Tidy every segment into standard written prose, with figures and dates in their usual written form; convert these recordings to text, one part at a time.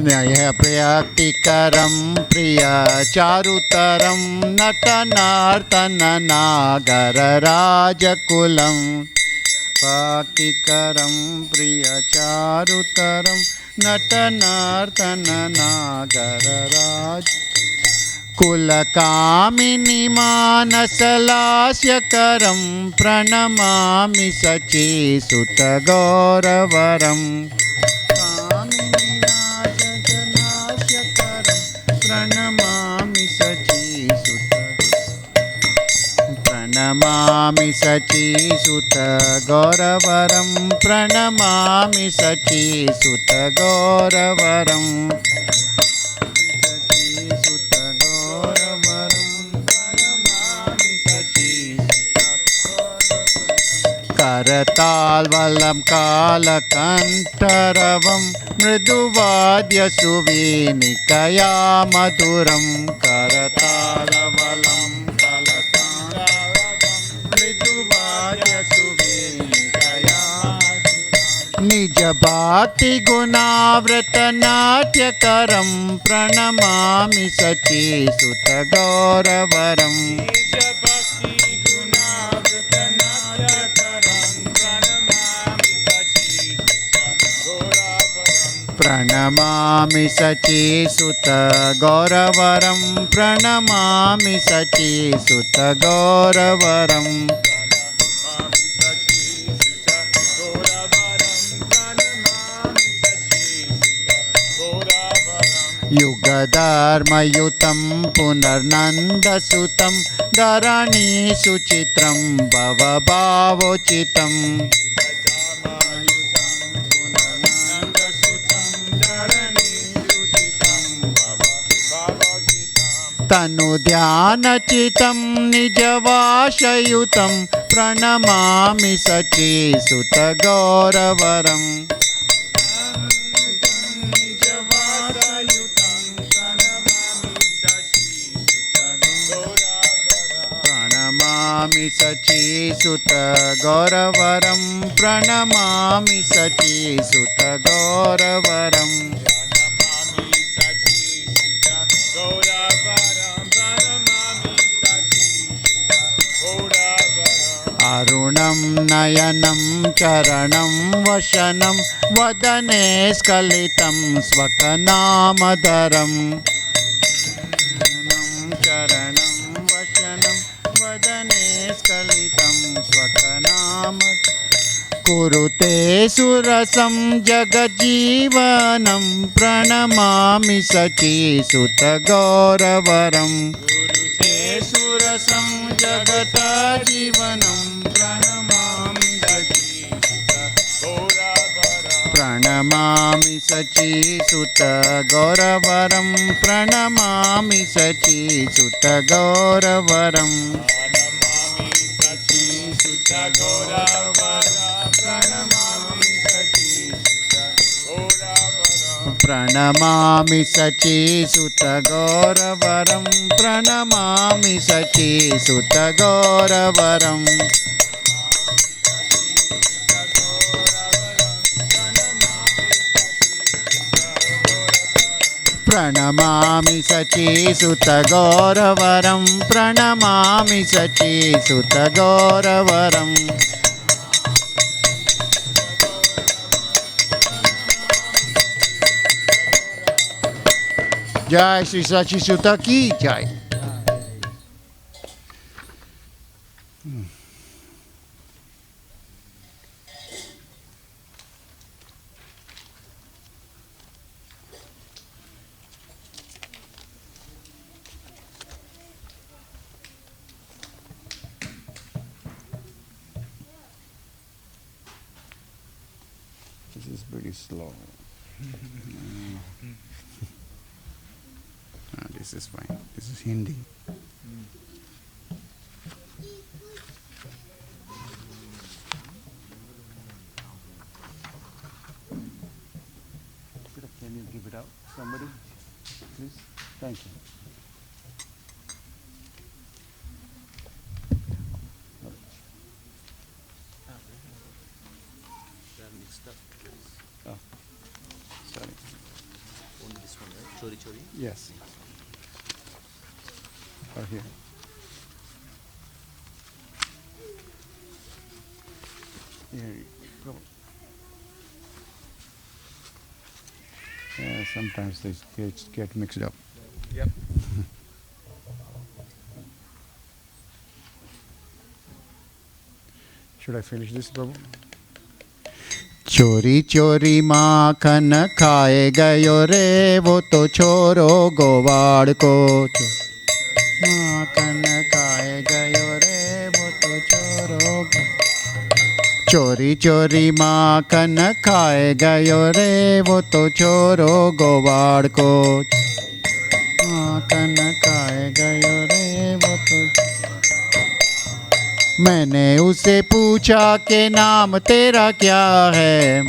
प्रियतिकरं प्रियचारुतरं नटनार्तननागरराजकुलं भक्तिकरं प्रियचारुतरं नटनार्तननागरराज कुलकामिनी मानसलास्यकरं प्रणमामि शचीसुतगौरवरम् प्रणमामि शचीसुत गौरवरं प्रणमामि शचीसुत गौरवरं शचीसुत गौरवरं प्रणमामि शचीसुत करतालवलं कालकण्ठरवं मृदुवाद्यसुवीनिकया मधुरं करतालवलं मृदुवाद्यसुवीनिकया निजभाति गुणावृतनाट्यकरं प्रणमामि शचीसुत गौरवरं प्रणमामि शचीसुत गौरवरं प्रणमामि शचीसुत गौरवरं युगधर्मयुतं पुनर्नन्दसुतं धरणीसुचित्रं भवभावोचितं तनुध्यानचितं निजवाशयुतं प्रणमामि शचीसुत गौरवरं प्रणमामि शचीसुत गौरवरं प्रणमामि शचीसुत गौरवरं अरुणं नयनं चरणं वशनं वदने स्खलितं स्वकनामधरं चरणं वशनं वदने स्खलितं स्वकनाम कुरुते सुरसं जगज्जीवनं प्रणमामि शचीसुत गौरवरं कुरुते सुरसं जगत जीवनं प्रणमामि शचीसुत गौरवरं प्रणमामि शचीसुत गौरवरं प्रणमामि शचीसुत गौरवरं प्रणमामि शचीसुत गौरवरं प्रणमामि शचीसुत गौरवरं प्रणमामि शचीसुत गौरवरं प्रणमामि शचीसुत गौरवरं जय श्री शचीसुत की जय। This is pretty slow. This is fine. This is Hindi. Can you give it out? Somebody, please. Thank you. Oh, sorry. चोरी चोरी. Yes. Or here. Here you go. Yeah, sometimes these kids get mixed up. Yep. Should I finish this, Prabhu? चोरी चोरी माखन खाए गयो रे वो तो छोरो गोवाड़ को. माखन खाए गयो रे वो तो छोरो. चोरी चोरी माखन खाए गयो रे वो तो छोरो गोवाड़ को. माखन खाए गयो रे वो तो. मैंने उसे पूछा के नाम तेरा क्या है.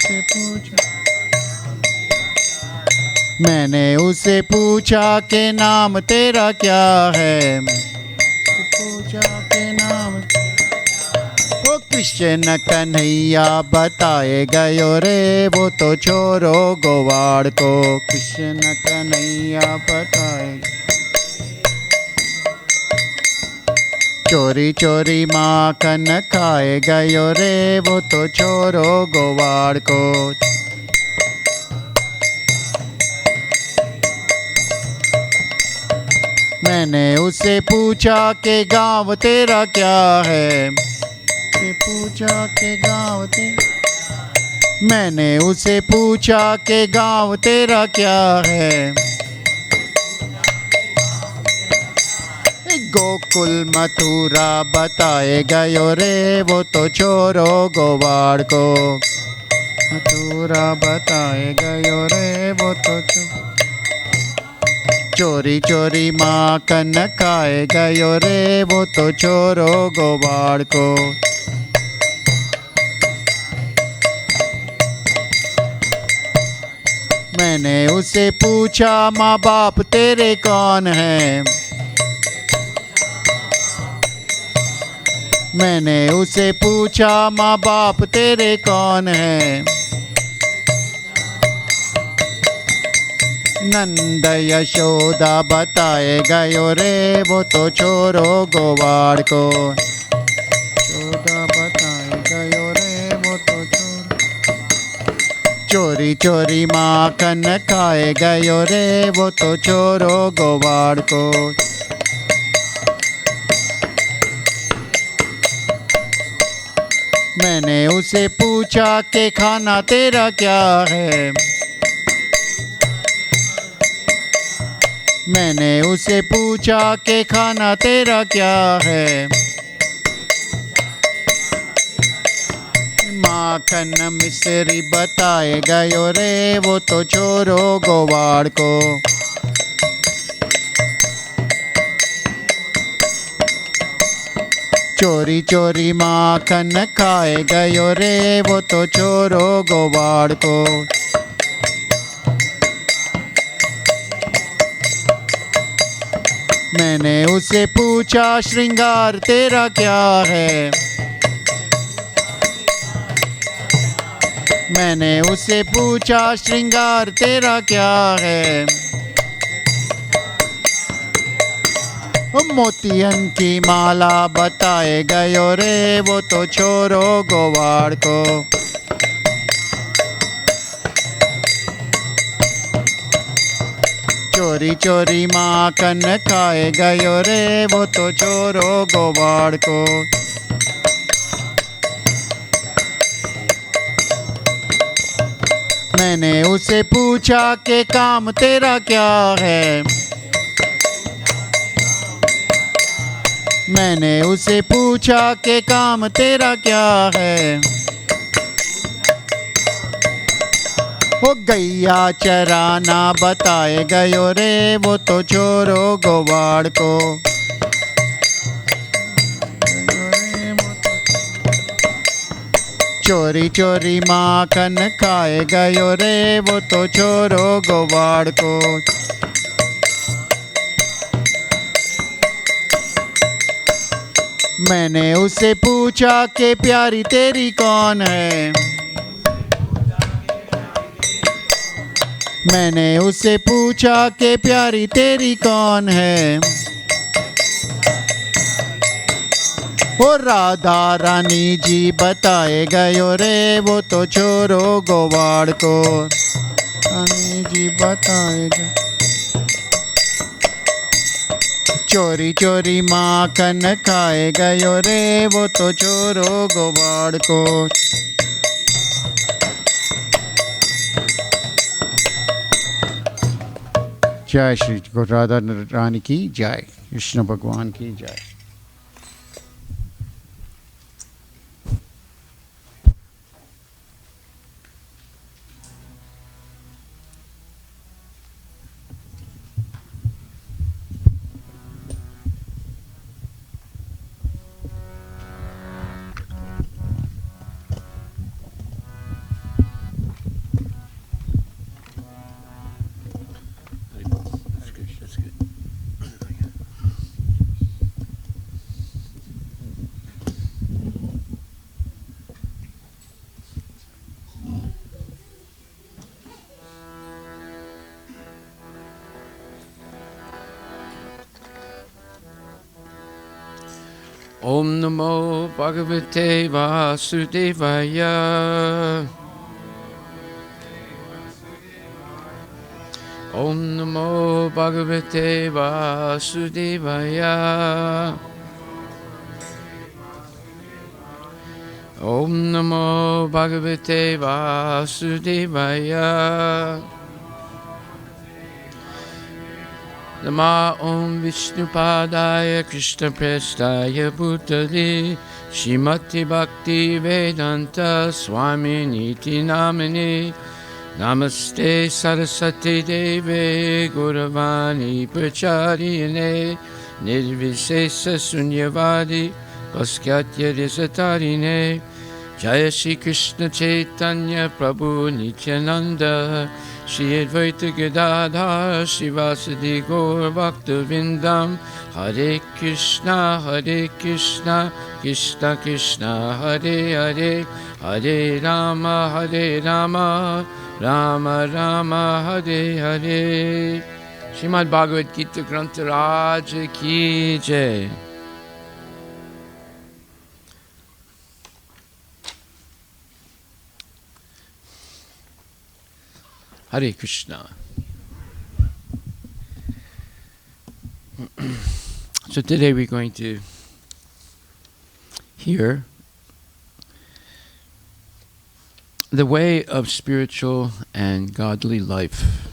से पूछा. मैंने उसे पूछा के नाम तेरा क्या है. से पूछा के नाम. वो कृष्ण कन्हैया बताए गयो रे वो तो छोरो गोवाड़ को. कृष्ण कन्हैया बताए. चोरी चोरी माखन खाए गयो रे वो तो छोरो गोवाड़ को. मैंने उसे पूछा के गाँव तेरा क्या है. से पूछा के गाँव तेरा. मैंने उसे पूछा के गाँव तेरा क्या है. गोकुल मथुरा बताए गयो रे वो तो छोरो गोवाड़ को. मथुरा बताए गयो रे वो तो चोरी चोरी माखन खाए गयो रे वो तो छोरो गोवाड़ को. मैंने उसे पूछा माँ बाप तेरे कौन हैं. मैंने उसे पूछा माँ बाप तेरे कौन हैं. नंद यशोदा बताए गयो रे वो तो छोरो गोवाड़ को. यशोदा बताए गयो रे वो तो चोरी चोरी माखन खाए गयो रे वो तो छोरो गोवाड़ को. मैंने उसे पूछा के खाना तेरा क्या है. मैंने उसे पूछा के खाना तेरा क्या है. माखन मिश्री बताए गयो रे वो तो छोरो गोवाड़ को. चोरी चोरी माखन खाए गयो रे वो तो छोरो गोवाड़ को. मैंने उसे पूछा श्रृंगार तेरा क्या है. मैंने उसे पूछा श्रृंगार तेरा क्या है. मोतियन की माला बताए गयो रे वो तो छोरो गोवाड़ को. चोरी चोरी माखन खाए गयो रे वो तो छोरो गोवाड़ को. मैंने उसे पूछा के काम तेरा क्या है. मैंने उसे पूछा के काम तेरा क्या है. वो गैया चराना बताए गयो रे वो तो छोरो गोवाड़ को. चोरी चोरी माखन खाए गयो रे वो तो छोरो गोवाड़ को. मैंने उसे पूछा कि प्यारी तेरी कौन है. मैंने उससे पूछा कि प्यारी तेरी कौन है। ओ राधा रानी जी बताए गयो रे, वो तो छोरो गोवाड़ को। रानी जी बताए गए, चोरी चोरी माखन खाए गयो रे, वो तो छोरो गोवाड़ को। जय श्री राधा रानी की जय, कृष्ण भगवान की जय। Om Namo Bhagavate Vasudevaya. Om Namo Bhagavate Vasudevaya. Om Namo Bhagavate Vasudevaya. Nama Om Vishnupadaya Krishna Prestaya Bhutale Shrimati Bhakti Vedanta Swami Niti Namane Namaste Saraswati Deve Gauravani Pracharyane Nirvisesa Sunyavadi Paskatya Risatarine Jaya Shri Krishna Chaitanya Prabhu Nityananda Shri Advaita Gadadhar Shivasadi Gaur Bhaktivinoda Hare Krishna Krishna Krishna Hare Hare Hare Rama Rama Rama Hare Hare. Srimad Bhagavad Gita Grantha Raja Ki Jai. Hare Krishna. So today we're going to hear the way of spiritual and godly life.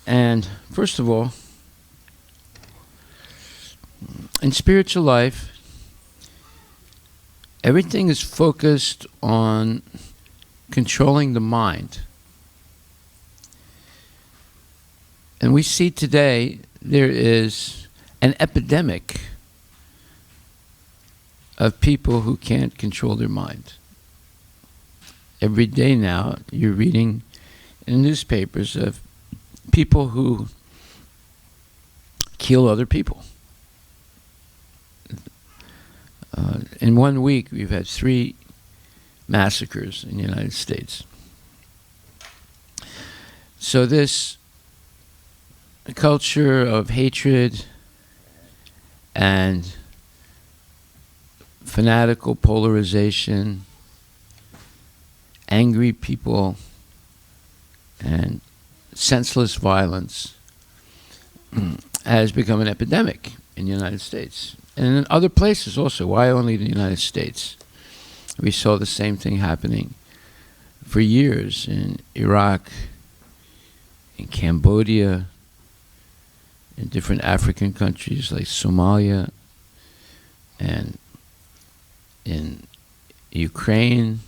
And first of all, in spiritual life, everything is focused on controlling the mind. And we see today there is an epidemic of people who can't control their mind. Every day now you're reading in newspapers of people who kill other people. In 1 week we've had 3 massacres in the United States. So this culture of hatred and fanatical polarization, angry people, and senseless violence has become an epidemic in the United States. And in other places also. Why only the United States? We saw the same thing happening for years in Iraq, in Cambodia, in different African countries like Somalia, and in Ukraine,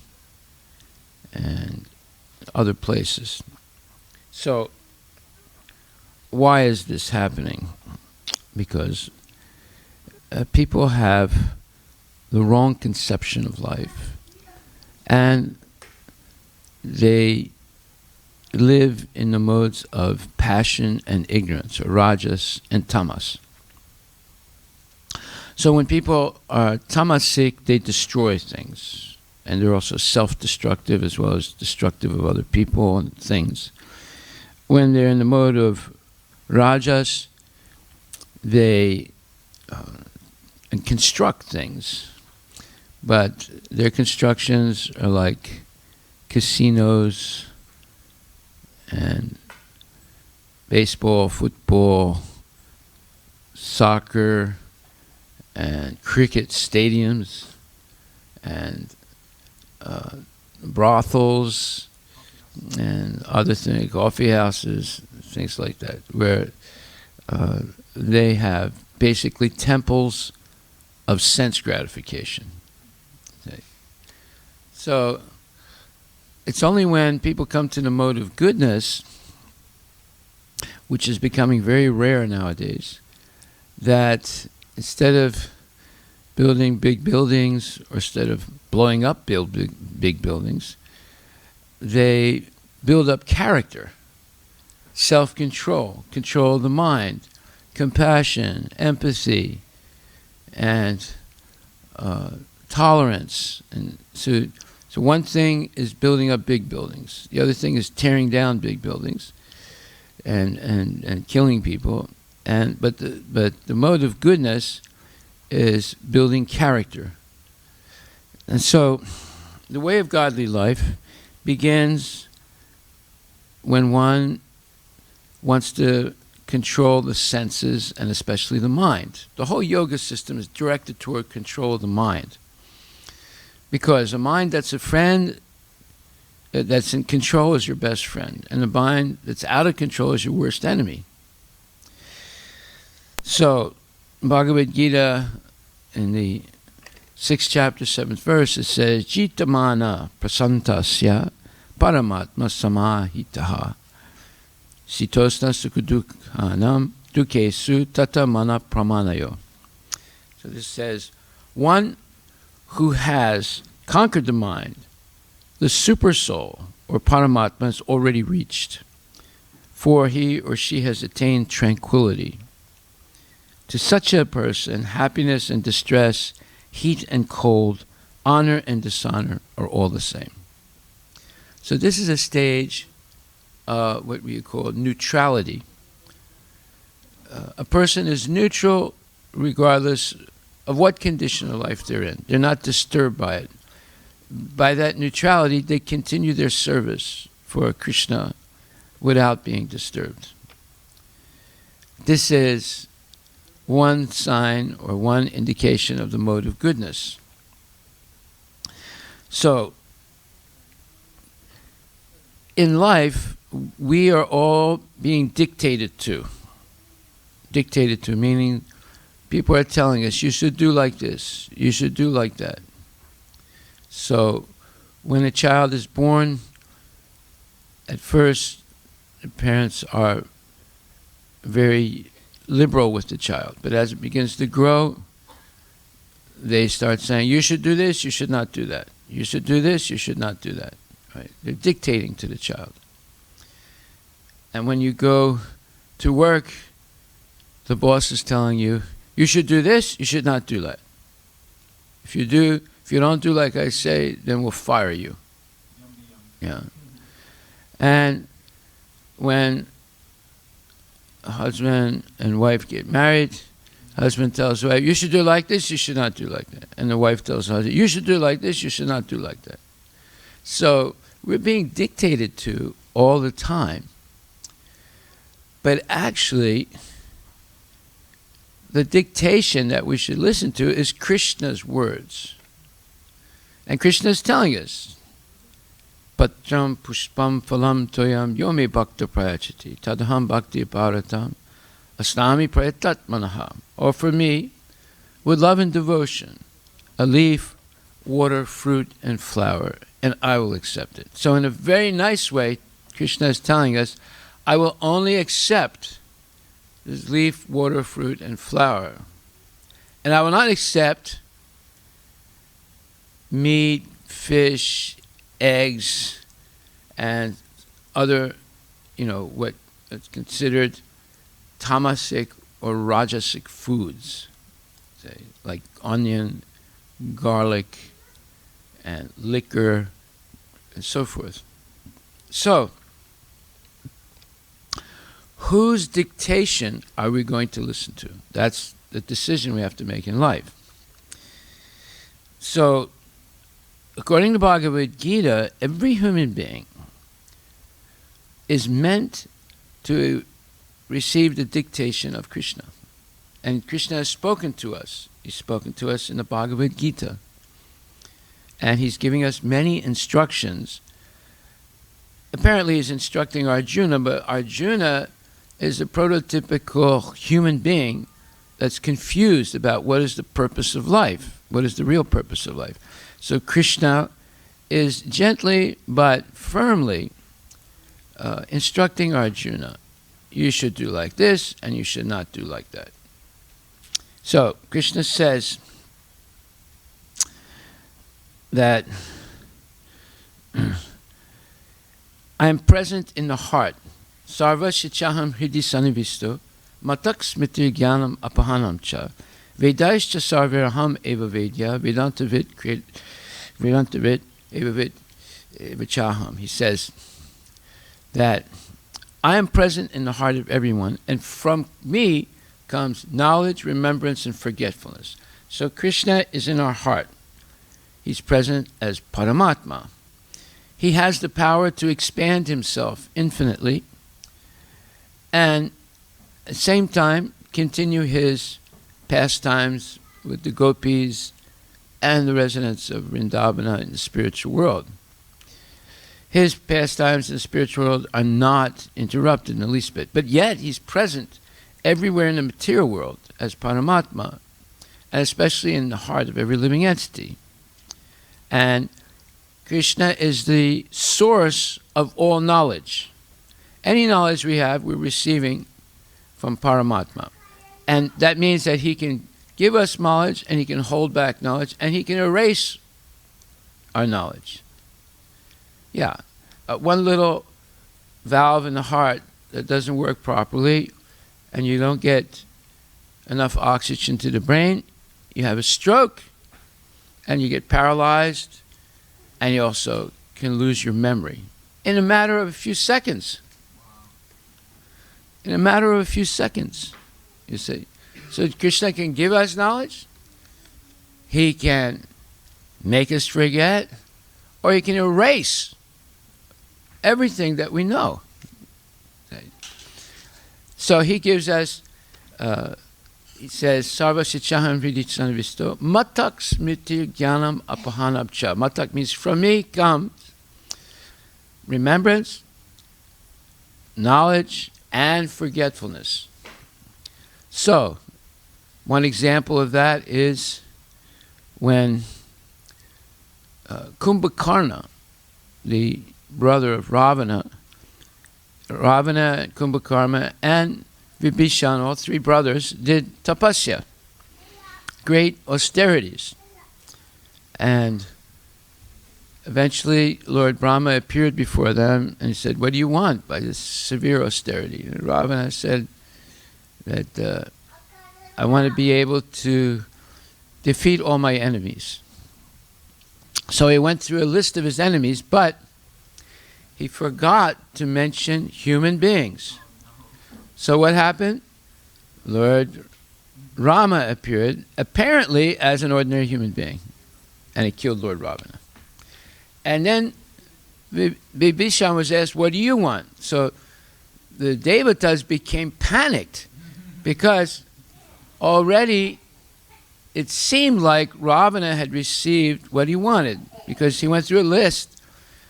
and other places. So, why is this happening? Because people have the wrong conception of life, and they live in the modes of passion and ignorance, or rajas and tamas. So when people are tamasic, they destroy things. and they're also self-destructive as well as destructive of other people and things. When they're in the mode of rajas, they construct things, but their constructions are like casinos and baseball, football, soccer, and cricket stadiums, and brothels, and other things, coffee houses, things like that, where they have basically temples of sense gratification. Okay. So it's only when people come to the mode of goodness, which is becoming very rare nowadays, that instead of building big buildings, or instead of blowing up big buildings, they build up character, self-control, control of the mind, compassion, empathy, and tolerance. And so one thing is building up big buildings. The other thing is tearing down big buildings and killing people. But the mode of goodness is building character. And so the way of godly life begins when one wants to control the senses and especially the mind. The whole yoga system is directed toward control of the mind. Because a mind that's a friend, that's in control, is your best friend. And a mind that's out of control is your worst enemy. So, Bhagavad Gita, in the 6th chapter, 7th verse, it says, Jitamana prasantasya paramatma samahitaha sitosna sukudukhanam dukesu tata mana pramanayo. So this says, one who has conquered the mind, the super soul, or Paramatma, has already reached, for he or she has attained tranquility. To such a person, happiness and distress, heat and cold, honor and dishonor are all the same. So this is a stage, what we call neutrality. A person is neutral regardless of what condition of life they're in. They're not disturbed by it. By that neutrality, they continue their service for Krishna without being disturbed. This is one sign or one indication of the mode of goodness. So, in life, we are all being dictated to. Dictated to, meaning people are telling us, you should do like this, you should do like that. So, when a child is born, at first, the parents are very liberal with the child. But as it begins to grow, they start saying, you should do this, you should not do that. You should do this, you should not do that. Right? They're dictating to the child. And when you go to work, the boss is telling you, you should do this, you should not do that. If you don't do like I say, then we'll fire you. Yeah. And when a husband and wife get married, husband tells wife, you should do like this, you should not do like that. And the wife tells husband, you should do like this, you should not do like that. So we're being dictated to all the time. But actually, the dictation that we should listen to is Krishna's words. And Krishna is telling us, Patram pushpam phalam toyam yomi bhakta prayachati tadaham bhakti bharatam asnami prayatat manaham. Or for me, with love and devotion, a leaf, water, fruit, and flower, and I will accept it. So in a very nice way, Krishna is telling us, I will only accept this leaf, water, fruit, and flower. And I will not accept meat, fish, eggs, and other, what is considered tamasic or rajasic foods, say, like onion, garlic, and liquor and so forth. So, whose dictation are we going to listen to? That's the decision we have to make in life. So, according to Bhagavad Gita, every human being is meant to receive the dictation of Krishna. And Krishna has spoken to us. He's spoken to us in the Bhagavad Gita. And he's giving us many instructions. Apparently he's instructing Arjuna, but Arjuna is a prototypical human being that's confused about what is the purpose of life, what is the real purpose of life. So Krishna is gently but firmly instructing Arjuna, you should do like this and you should not do like that. So Krishna says that I am present in the heart. Sarva shichaham hridi sanivisto matak smriti jnanam apahanam cha vedaischa sarviraham eva vedya vedantavit eva vid vichaham. He says that I am present in the heart of everyone, and from me comes knowledge, remembrance, and forgetfulness. So Krishna is in our heart. He's present as Paramatma. He has the power to expand himself infinitely and at the same time continue his pastimes with the gopis and the residents of Vrindavana in the spiritual world. His pastimes in the spiritual world are not interrupted in the least bit, but yet he's present everywhere in the material world as Paramatma, and especially in the heart of every living entity. And Krishna is the source of all knowledge. Any knowledge we have, we're receiving from Paramatma. And that means that he can give us knowledge, and he can hold back knowledge, and he can erase our knowledge. Yeah, one little valve in the heart that doesn't work properly, and you don't get enough oxygen to the brain, you have a stroke, and you get paralyzed, and you also can lose your memory in a matter of a few seconds. In a matter of a few seconds, you see. So Krishna can give us knowledge, he can make us forget, or he can erase everything that we know. Okay. So he gives us, he says, Sarva Shichaham Vidichanvisto, Matak Smriti Jnanam Apahanabcha. Matak means from me comes remembrance, knowledge, and forgetfulness. So, one example of that is when Kumbhakarna, the brother of Ravana and Kumbhakarna and Vibhishan, all three brothers, did tapasya, great austerities. And eventually Lord Brahma appeared before them and he said, what do you want by this severe austerity? And Ravana said that I want to be able to defeat all my enemies. So he went through a list of his enemies, but he forgot to mention human beings. So what happened? Lord Rama appeared, apparently as an ordinary human being, and he killed Lord Ravana. And then Vibhishan was asked, what do you want? So the Devatas became panicked because already it seemed like Ravana had received what he wanted, because he went through a list.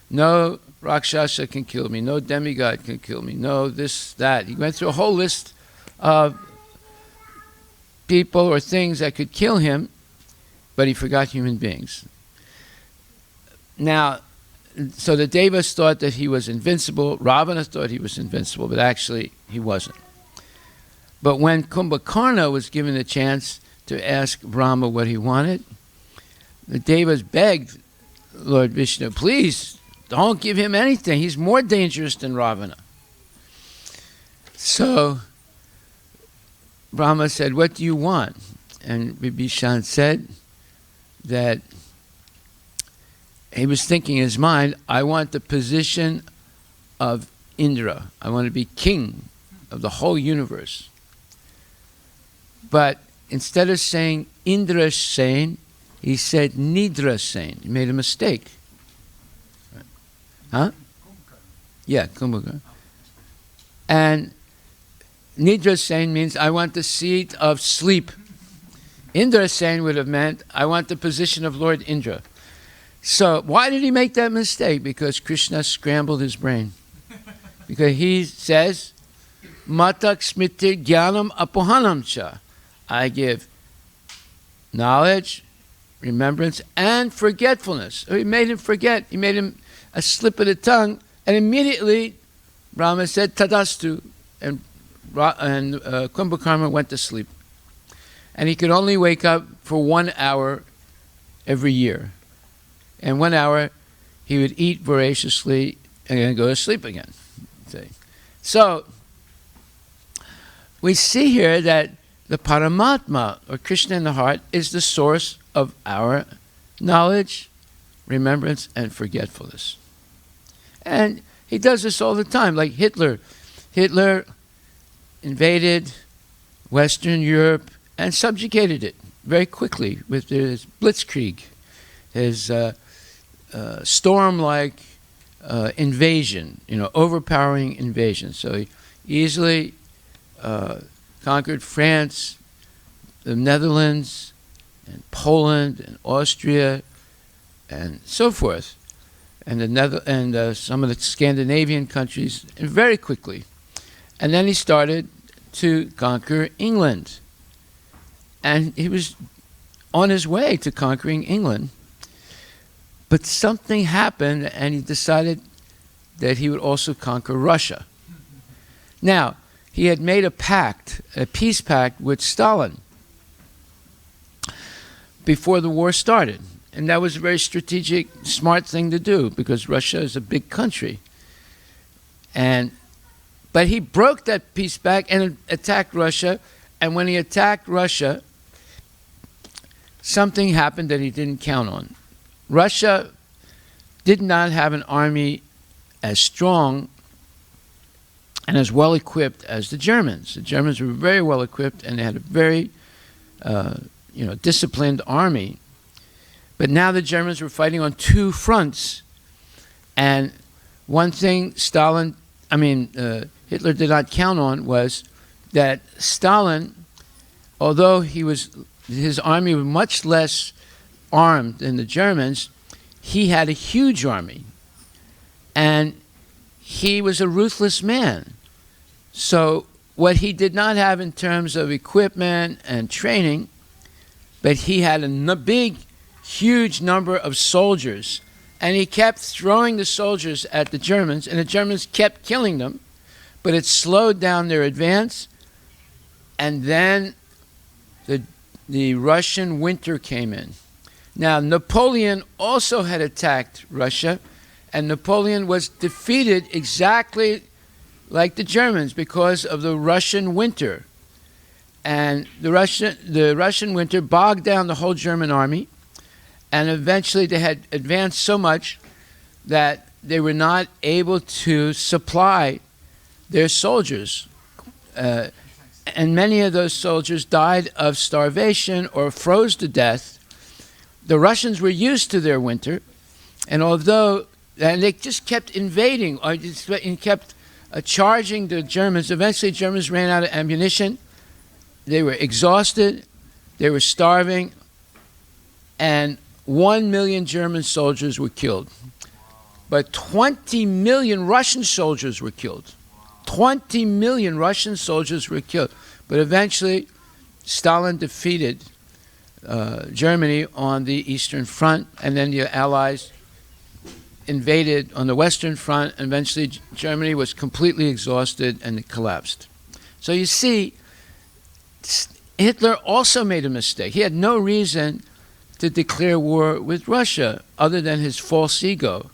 No Rakshasa can kill me, no demigod can kill me, no this, that. He went through a whole list of people or things that could kill him, but he forgot human beings. Now, so the Devas thought that he was invincible, Ravana thought he was invincible, but actually he wasn't. But when Kumbhakarna was given the chance to ask Brahma what he wanted, the Devas begged Lord Vishnu, please, don't give him anything. He's more dangerous than Ravana. So Brahma said, what do you want? And Vibhishan said that he was thinking in his mind, I want the position of Indra. I want to be king of the whole universe. But instead of saying Indra Sen, he said Nidra Sen. He made a mistake. Huh? Yeah, Kumbhakarna. And Nidra Sen means I want the seat of sleep. Indra Sen would have meant I want the position of Lord Indra. So why did he make that mistake? Because Krishna scrambled his brain. Because he says, Matak smriti jnanam apohanam cha. I give knowledge, remembrance, and forgetfulness. So he made him forget. He made him a slip of the tongue, and immediately Brahma said, Tadastu, and Kumbhakarna went to sleep. And he could only wake up for 1 hour every year. And 1 hour, he would eat voraciously and then go to sleep again. See? So, we see here that the Paramatma, or Krishna in the heart, is the source of our knowledge, remembrance, and forgetfulness. And he does this all the time, like Hitler. Hitler invaded Western Europe and subjugated it very quickly with his blitzkrieg, his storm-like invasion, overpowering invasion. So he easily conquered France, the Netherlands, and Poland, and Austria, and so forth, and some of the Scandinavian countries, and very quickly. And then he started to conquer England. And he was on his way to conquering England. But something happened, and he decided that he would also conquer Russia. Now, he had made a peace pact with Stalin before the war started. And that was a very strategic, smart thing to do, because Russia is a big country. But he broke that peace pact and attacked Russia. And when he attacked Russia, something happened that he didn't count on. Russia did not have an army as strong and as well equipped as the Germans. The Germans were very well equipped, and they had a very disciplined army. But now the Germans were fighting on two fronts. And one thing Hitler did not count on was that Stalin, although his army was much less armed than the Germans, he had a huge army. And he was a ruthless man. So what he did not have in terms of equipment and training, but he had a big, huge number of soldiers. And he kept throwing the soldiers at the Germans, and the Germans kept killing them, but it slowed down their advance. And then the Russian winter came in. Now, Napoleon also had attacked Russia, and Napoleon was defeated exactly like the Germans because of the Russian winter. And the Russian winter bogged down the whole German army, and eventually they had advanced so much that they were not able to supply their soldiers. And many of those soldiers died of starvation or froze to death. The Russians were used to their winter, and they just kept invading, or just kept charging the Germans. Eventually, Germans ran out of ammunition. They were exhausted. They were starving, and 1 million German soldiers were killed. But 20 million Russian soldiers were killed. 20 million Russian soldiers were killed. But eventually, Stalin defeated Germany on the Eastern Front, and then the Allies invaded on the Western Front, and eventually Germany was completely exhausted and it collapsed. So you see, Hitler also made a mistake. He had no reason to declare war with Russia other than his false ego,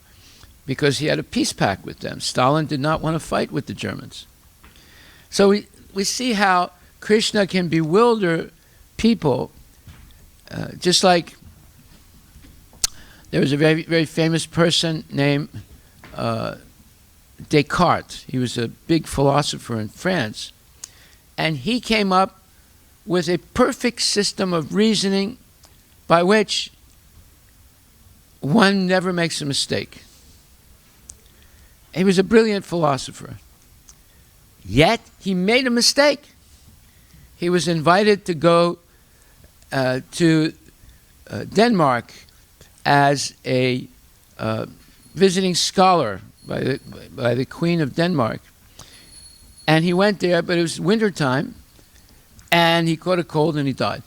because he had a peace pact with them. Stalin did not want to fight with the Germans. So we see how Krishna can bewilder people, just like there was a very, very famous person named Descartes. He was a big philosopher in France. And he came up with a perfect system of reasoning by which one never makes a mistake. He was a brilliant philosopher. Yet, he made a mistake. He was invited to go to Denmark as a visiting scholar by the Queen of Denmark. And he went there, but it was winter time, and he caught a cold and he died.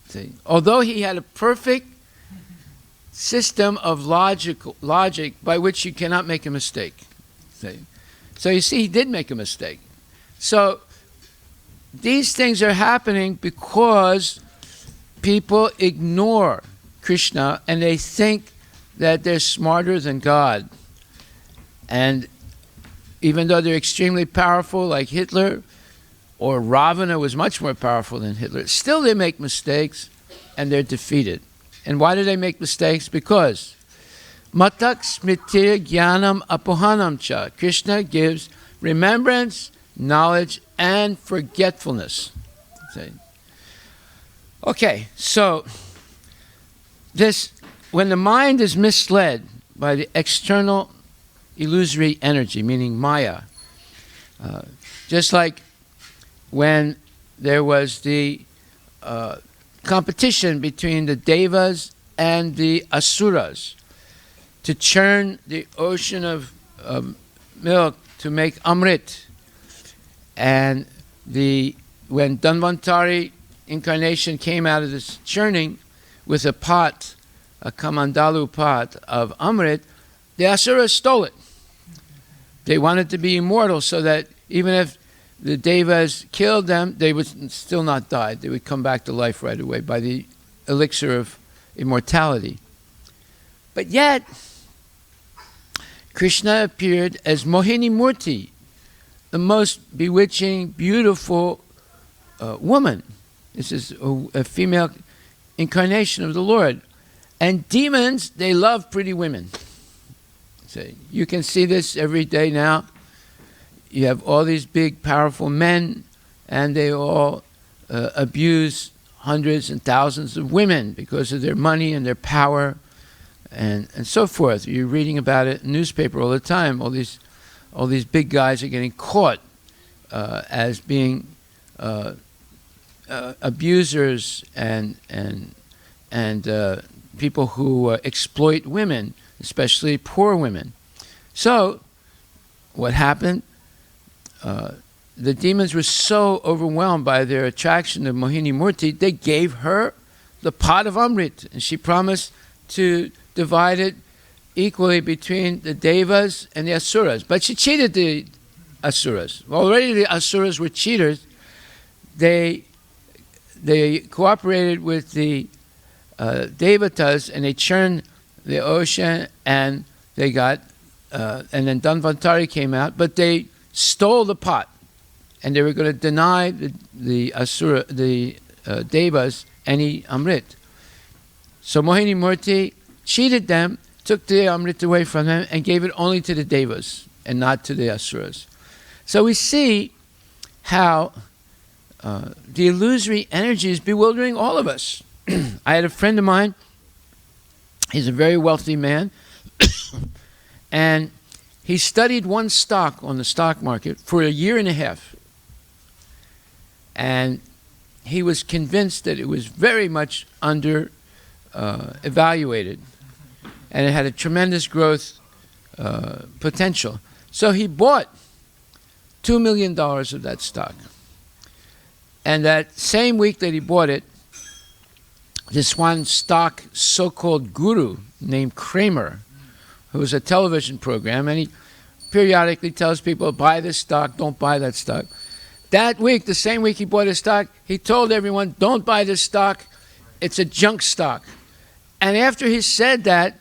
See? Although he had a perfect system of logic by which you cannot make a mistake. See? So you see, he did make a mistake. So these things are happening because people ignore Krishna and they think that they're smarter than God. And even though they're extremely powerful, like Hitler, or Ravana was much more powerful than Hitler, still they make mistakes and they're defeated. And why do they make mistakes? Because Matak Smritir Jnanam Apohanam Cha. Krishna gives remembrance, knowledge, and forgetfulness. Okay, so when the mind is misled by the external illusory energy, meaning Maya, just like when there was the competition between the Devas and the Asuras to churn the ocean of milk to make Amrit. And when Dhanvantari incarnation came out of this churning with a pot, a Kamandalu pot of Amrit, the Asuras stole it. They wanted to be immortal so that even if the Devas killed them, they would still not die. They would come back to life right away by the elixir of immortality. But yet, Krishna appeared as Mohini Murti, the most bewitching, beautiful woman. This is a female incarnation of the Lord. And demons, they love pretty women. So you can see this every day now. You have all these big, powerful men, and they all abuse hundreds and thousands of women because of their money and their power and so forth. You're reading about it in the newspaper all the time. All these big guys are getting caught as being abusers and people who exploit women, especially poor women. So what happened? The demons were so overwhelmed by their attraction to Mohini Murti, they gave her the pot of Amrit, and she promised to divide it equally between the Devas and the Asuras. But she cheated the Asuras. Already the Asuras were cheaters. They cooperated with the Devatas, and they churned the ocean, and they got, and then Dhanvantari came out, but they stole the pot, and they were going to deny the Devas any Amrit. So Mohini Murti cheated them, took the Amrit away from them, and gave it only to the Devas and not to the Asuras. So we see how the illusory energy is bewildering all of us. I had a friend of mine, he's a very wealthy man, and he studied one stock on the stock market for a year and a half. And he was convinced that it was very much under evaluated, and it had a tremendous growth potential. So he bought $2 million of that stock. And that same week that he bought it, this one stock so-called guru named Kramer, who was a television program, and he periodically tells people, buy this stock, don't buy that stock. That week, the same week he bought his stock, he told everyone, don't buy this stock, it's a junk stock. And after he said that,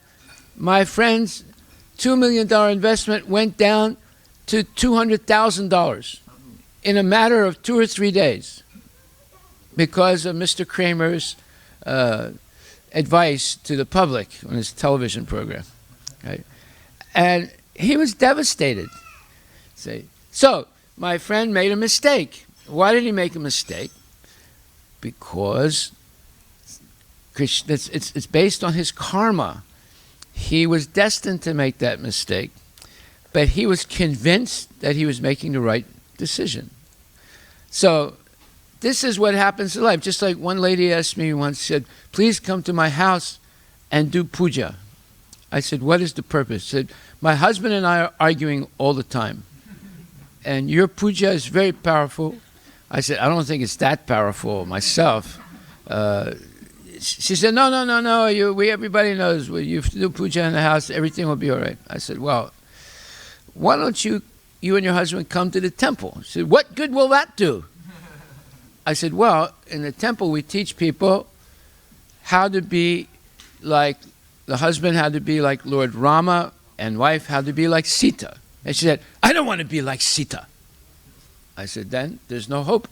my friend's $2 million investment went down to $200,000 in a matter of 2 or 3 days because of Mr. Kramer's advice to the public on his television program. Right? And he was devastated. See? So, my friend made a mistake. Why did he make a mistake? Because it's based on his karma. He was destined to make that mistake, but he was convinced that he was making the right decision. So this is what happens in life. Just like one lady asked me once, said, please come to my house and do puja. I said, what is the purpose? She said, my husband and I are arguing all the time, and your puja is very powerful. I said, I don't think it's that powerful myself. She said, no, everybody knows when you do puja in the house, everything will be all right. I said, well, why don't you and your husband come to the temple? She said, what good will that do? I said, well, in the temple we teach people how to be like, the husband how to be like Lord Rama, and wife how to be like Sita. And she said, I don't want to be like Sita. I said, then there's no hope.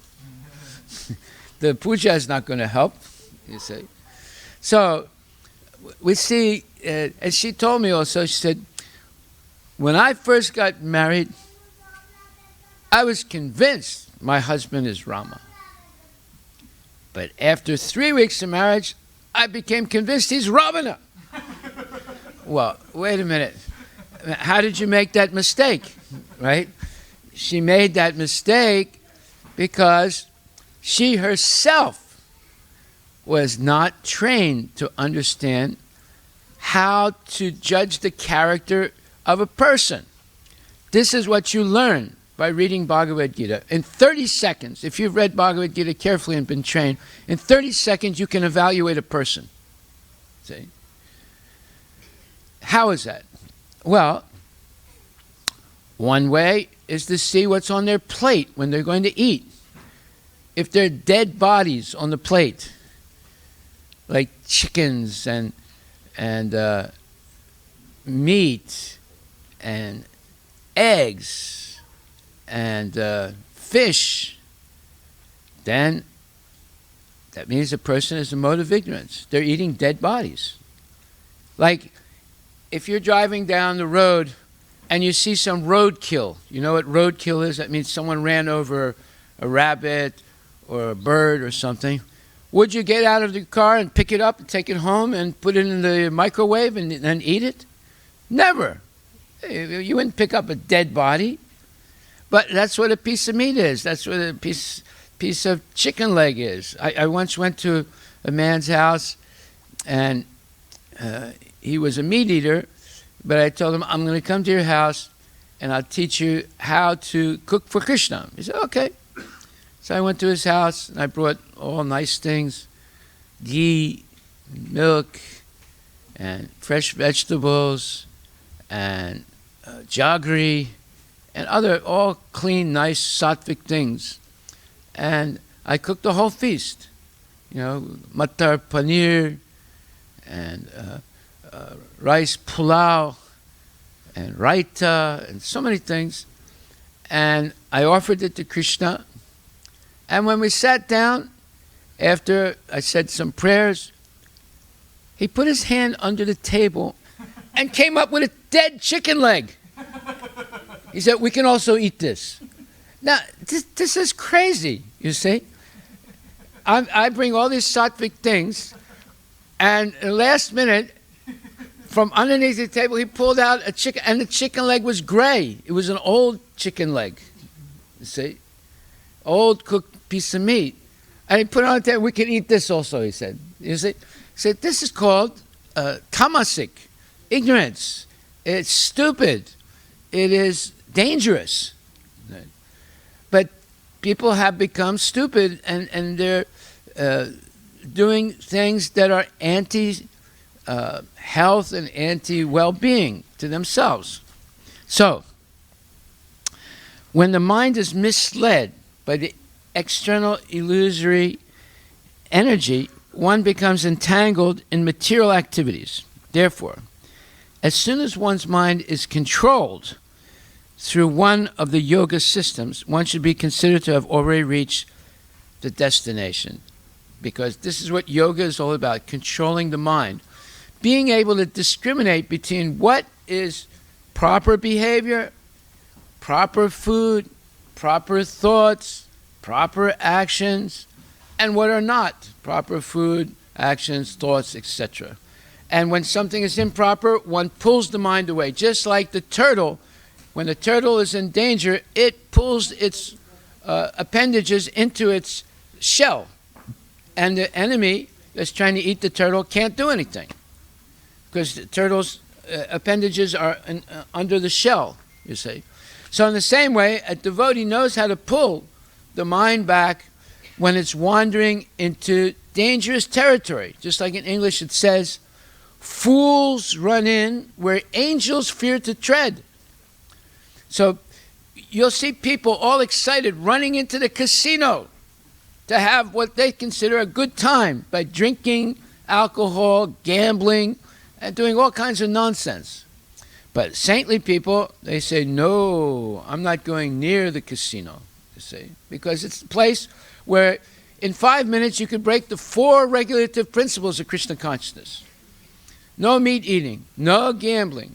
The puja is not going to help, you see. So we see, and she told me also, she said, when I first got married, I was convinced my husband is Rama. But after 3 weeks of marriage, I became convinced he's Ravana. Well, wait a minute. How did you make that mistake, right? She made that mistake because she herself was not trained to understand how to judge the character of a person. This is what you learn by reading Bhagavad Gita. In 30 seconds, if you've read Bhagavad Gita carefully and been trained, in 30 seconds you can evaluate a person. See? How is that? Well, one way is to see what's on their plate when they're going to eat. If there are dead bodies on the plate, like chickens and meat and eggs and fish, then that means the person is a mode of ignorance. They're eating dead bodies. Like if you're driving down the road and you see some roadkill, you know what roadkill is? That means someone ran over a rabbit or a bird or something. Would you get out of the car and pick it up and take it home and put it in the microwave and then eat it? Never. You wouldn't pick up a dead body. But that's what a piece of meat is. That's what a piece of chicken leg is. I once went to a man's house, and he was a meat eater, but I told him, I'm going to come to your house and I'll teach you how to cook for Krishna. He said, okay. So I went to his house and I brought all nice things, ghee, milk, and fresh vegetables, and jaggery, and other all clean, nice, sattvic things. And I cooked the whole feast. You know, matar paneer, and rice pulao, and raita, and so many things. And I offered it to Krishna. And when we sat down, after I said some prayers, he put his hand under the table and came up with a dead chicken leg. He said, we can also eat this. Now, this is crazy, you see. I bring all these sattvic things, and the last minute, from underneath the table, he pulled out a chicken, and the chicken leg was gray. It was an old chicken leg, you see. Old cooked piece of meat. And he put it on the table, we can eat this also, he said. You see? He said, this is called tamasik, ignorance. It's stupid. It is dangerous. But people have become stupid, and they're doing things that are anti-health and anti-well-being to themselves. So, when the mind is misled by the external illusory energy, one becomes entangled in material activities. Therefore, as soon as one's mind is controlled through one of the yoga systems, one should be considered to have already reached the destination. because this is what yoga is all about, controlling the mind. Being able to discriminate between what is proper behavior, proper food, proper thoughts, proper actions, and what are not proper food, actions, thoughts, etc. And when something is improper, one pulls the mind away. Just like the turtle, when the turtle is in danger, it pulls its appendages into its shell. And the enemy that's trying to eat the turtle can't do anything, because the turtle's appendages are under the shell, you see. So in the same way, a devotee knows how to pull the mind back when it's wandering into dangerous territory. Just like in English it says, fools run in where angels fear to tread. So you'll see people all excited running into the casino to have what they consider a good time by drinking alcohol, gambling, and doing all kinds of nonsense. But saintly people, they say, no, I'm not going near the casino, you see, because it's a place where in 5 minutes you could break the 4 regulative principles of Krishna consciousness. No meat eating, no gambling,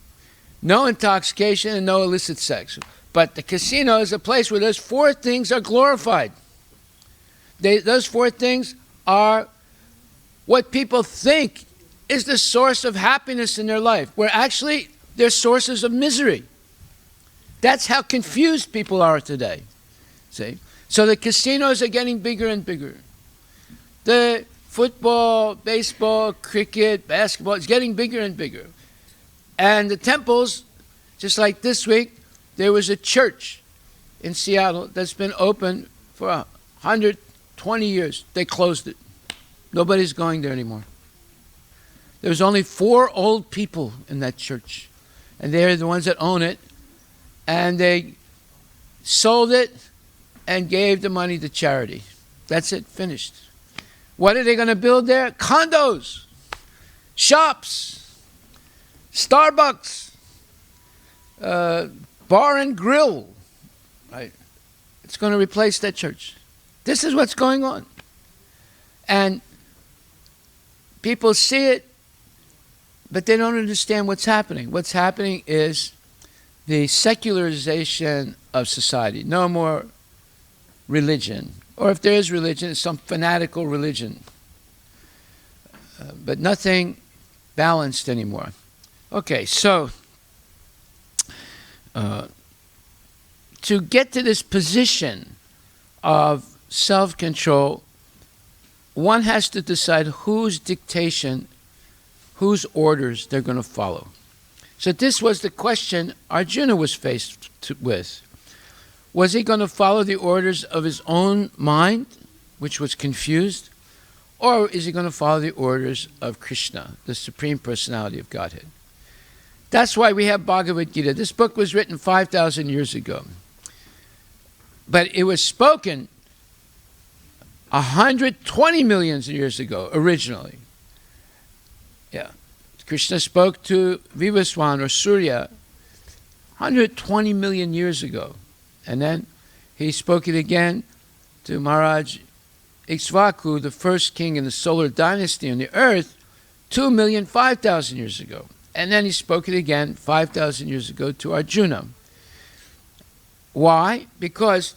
no intoxication, and no illicit sex. But the casino is a place where those 4 things are glorified. Those 4 things are what people think is the source of happiness in their life, where actually they're sources of misery. That's how confused people are today. See? So the casinos are getting bigger and bigger. The football, baseball, cricket, basketball is getting bigger and bigger. And the temples, just like this week, there was a church in Seattle that's been open for 120 years. They closed it. Nobody's going there anymore. There was only 4 old people in that church. And they're the ones that own it. And they sold it and gave the money to charity. That's it, finished. What are they going to build there? Condos, shops, Starbucks, bar and grill. Right? It's going to replace that church. This is what's going on. And people see it, but they don't understand what's happening. What's happening is the secularization of society. No more religion. Or if there is religion, it's some fanatical religion. But nothing balanced anymore. Okay, so to get to this position of self-control, one has to decide whose dictation, whose orders they're going to follow. So this was the question Arjuna was faced with. Was he going to follow the orders of his own mind, which was confused, or is he going to follow the orders of Krishna, the Supreme Personality of Godhead? That's why we have Bhagavad Gita. This book was written 5,000 years ago. But it was spoken 120 million years ago, originally. Yeah. Krishna spoke to Vivaswan or Surya 120 million years ago. And then he spoke it again to Maharaj Ikshvaku, the first king in the solar dynasty on the earth, 2,005,000 years ago. And then he spoke it again 5,000 years ago to Arjuna. Why? Because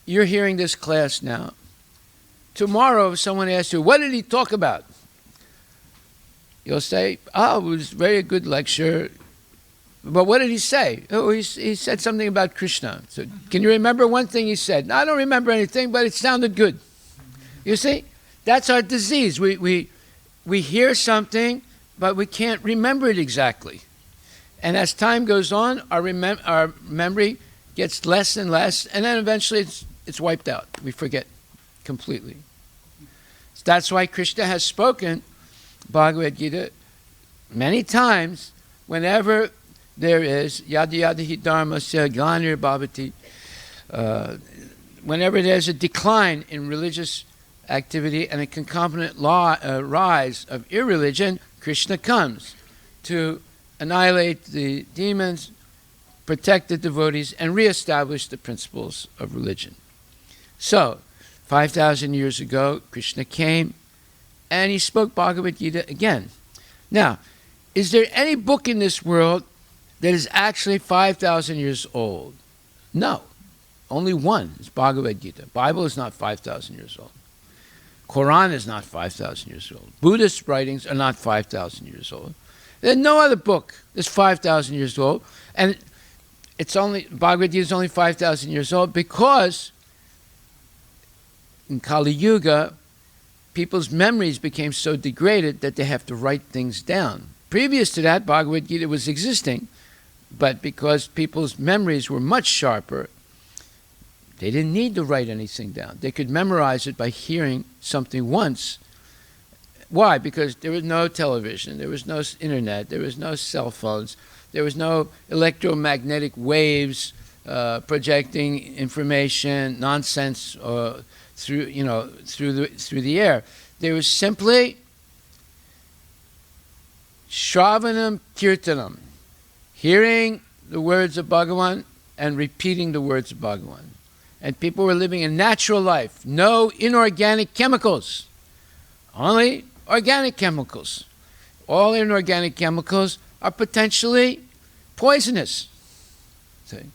you're hearing this class now. Tomorrow, if someone asks you, what did he talk about? You'll say, oh, it was a very good lecture. But what did he say? Oh, he said something about Krishna. So, can you remember one thing he said? No, I don't remember anything, but it sounded good. You see? That's our disease. We hear something, but we can't remember it exactly. And as time goes on, our memory gets less and less, and then eventually it's wiped out. We forget completely. So that's why Krishna has spoken Bhagavad Gita many times. Whenever there is yada yada hi dharmasya glanir bhavati, whenever there's a decline in religious activity and a concomitant rise of irreligion, Krishna comes to annihilate the demons, protect the devotees, and reestablish the principles of religion. So, 5,000 years ago, Krishna came and he spoke Bhagavad Gita again. Now, is there any book in this world that is actually 5,000 years old? No. Only one is Bhagavad Gita. Bible is not 5,000 years old. Quran is not 5,000 years old. Buddhist writings are not 5,000 years old. There's no other book that's 5,000 years old. And Bhagavad Gita is only 5,000 years old because in Kali Yuga, people's memories became so degraded that they have to write things down. Previous to that, Bhagavad Gita was existing, but because people's memories were much sharper, they didn't need to write anything down. They could memorize it by hearing something once. Why? Because there was no television, there was no internet, there was no cell phones, there was no electromagnetic waves projecting information, nonsense through the air. There was simply Shravanam Kirtanam, hearing the words of Bhagavan and repeating the words of Bhagavan. And people were living a natural life. No inorganic chemicals. Only organic chemicals. All inorganic chemicals are potentially poisonous. See?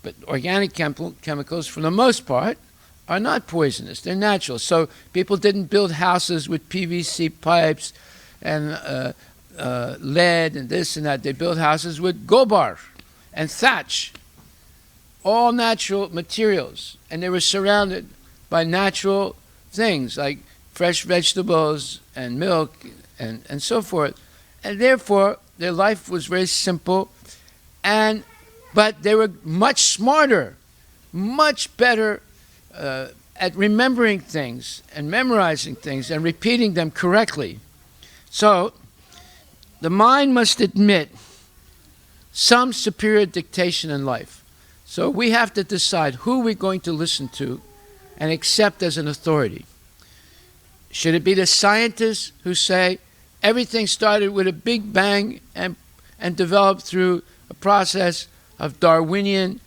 But organic chemicals, for the most part, are not poisonous. They're natural. So people didn't build houses with PVC pipes and lead and this and that. They built houses with gobar and thatch. All natural materials, and they were surrounded by natural things like fresh vegetables and milk and so forth. And therefore, their life was very simple, but they were much smarter, much better at remembering things and memorizing things and repeating them correctly. So, the mind must admit some superior dictation in life. So we have to decide who we're going to listen to and accept as an authority. Should it be the scientists who say everything started with a big bang and developed through a process of Darwinian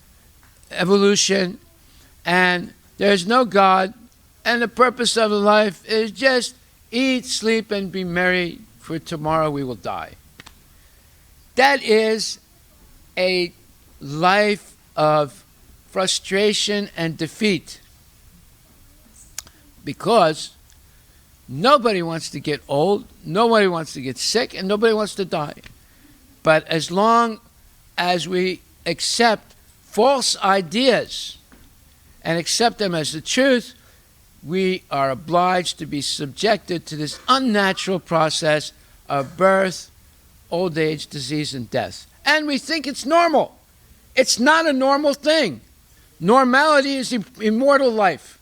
evolution, and there's no God, and the purpose of life is just eat, sleep, and be merry, for tomorrow we will die? That is a life of frustration and defeat, because nobody wants to get old, nobody wants to get sick, and nobody wants to die. But as long as we accept false ideas and accept them as the truth, we are obliged to be subjected to this unnatural process of birth, old age, disease, and death. And we think it's normal. It's not a normal thing. Normality is immortal life.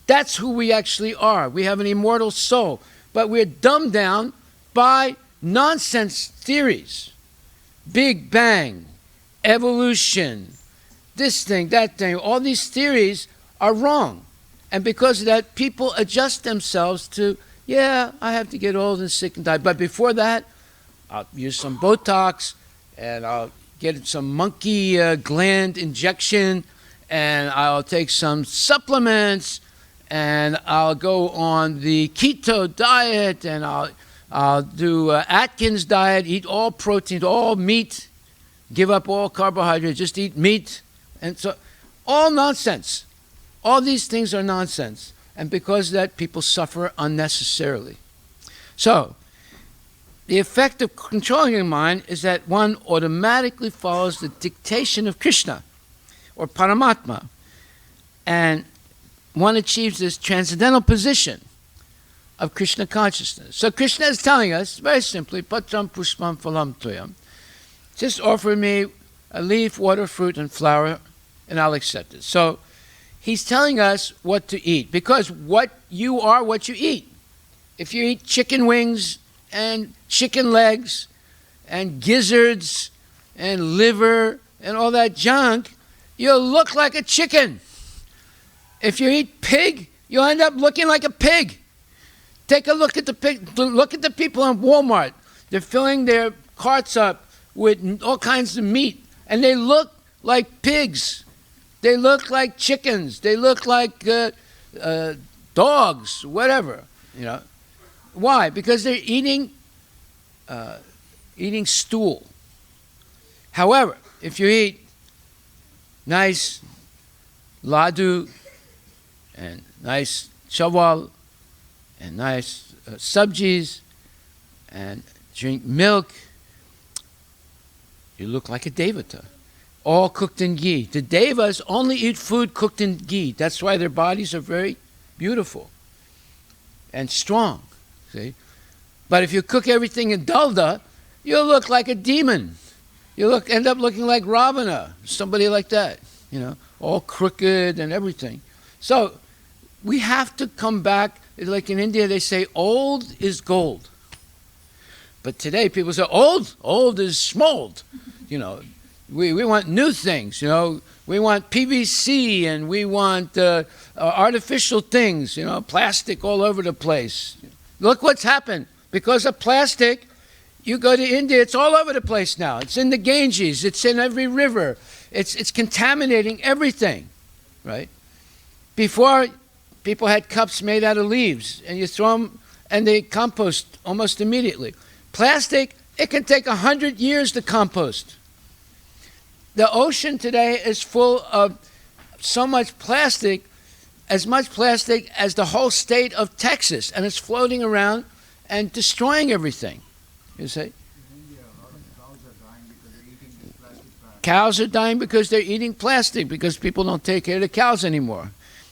That's who we actually are. We have an immortal soul. But we're dumbed down by nonsense theories. Big Bang, evolution, this thing, that thing. All these theories are wrong. And because of that, people adjust themselves to, yeah, I have to get old and sick and die. But before that, I'll use some Botox and I'll get some monkey gland injection, and I'll take some supplements, and I'll go on the keto diet, and I'll do Atkins diet, eat all protein, all meat, give up all carbohydrates, just eat meat. And so, all nonsense. All these things are nonsense. And because of that, people suffer unnecessarily. So, the effect of controlling your mind is that one automatically follows the dictation of Krishna or Paramatma, and one achieves this transcendental position of Krishna consciousness. So Krishna is telling us, very simply, Patram Pushpam Phalam Toyam, just offer me a leaf, water, fruit, and flower, and I'll accept it. So he's telling us what to eat, because what you are, what you eat. If you eat chicken wings and chicken legs and gizzards and liver and all that junk, you'll look like a chicken. If you eat pig, you'll end up looking like a pig. Take a look at the pig. Look at the people in Walmart. They're filling their carts up with all kinds of meat, and they look like pigs. They look like chickens. They look like dogs, whatever, you know. Why? Because they're eating stool. However, if you eat nice ladu and nice chawal and nice sabjis and drink milk, you look like a devata. All cooked in ghee. The devas only eat food cooked in ghee. That's why their bodies are very beautiful and strong. See? But if you cook everything in dalda, you'll look like a demon. You end up looking like Ravana, somebody like that, you know, all crooked and everything. So we have to come back. Like in India, they say old is gold. But today people say old is smold, you know. We want new things, you know. We want PVC and we want artificial things, you know, plastic all over the place. Look what's happened. Because of plastic, you go to India, it's all over the place now. It's in the Ganges, it's in every river. It's contaminating everything, right? Before, people had cups made out of leaves, and you throw them, and they compost almost immediately. Plastic, it can take 100 years to compost. The ocean today is full of so much plastic as the whole state of Texas, and it's floating around and destroying everything, you see? In India, a lot of Cows cows are dying because they're eating plastic bags. are dying because they're eating plastic, because people don't take care of the cows anymore.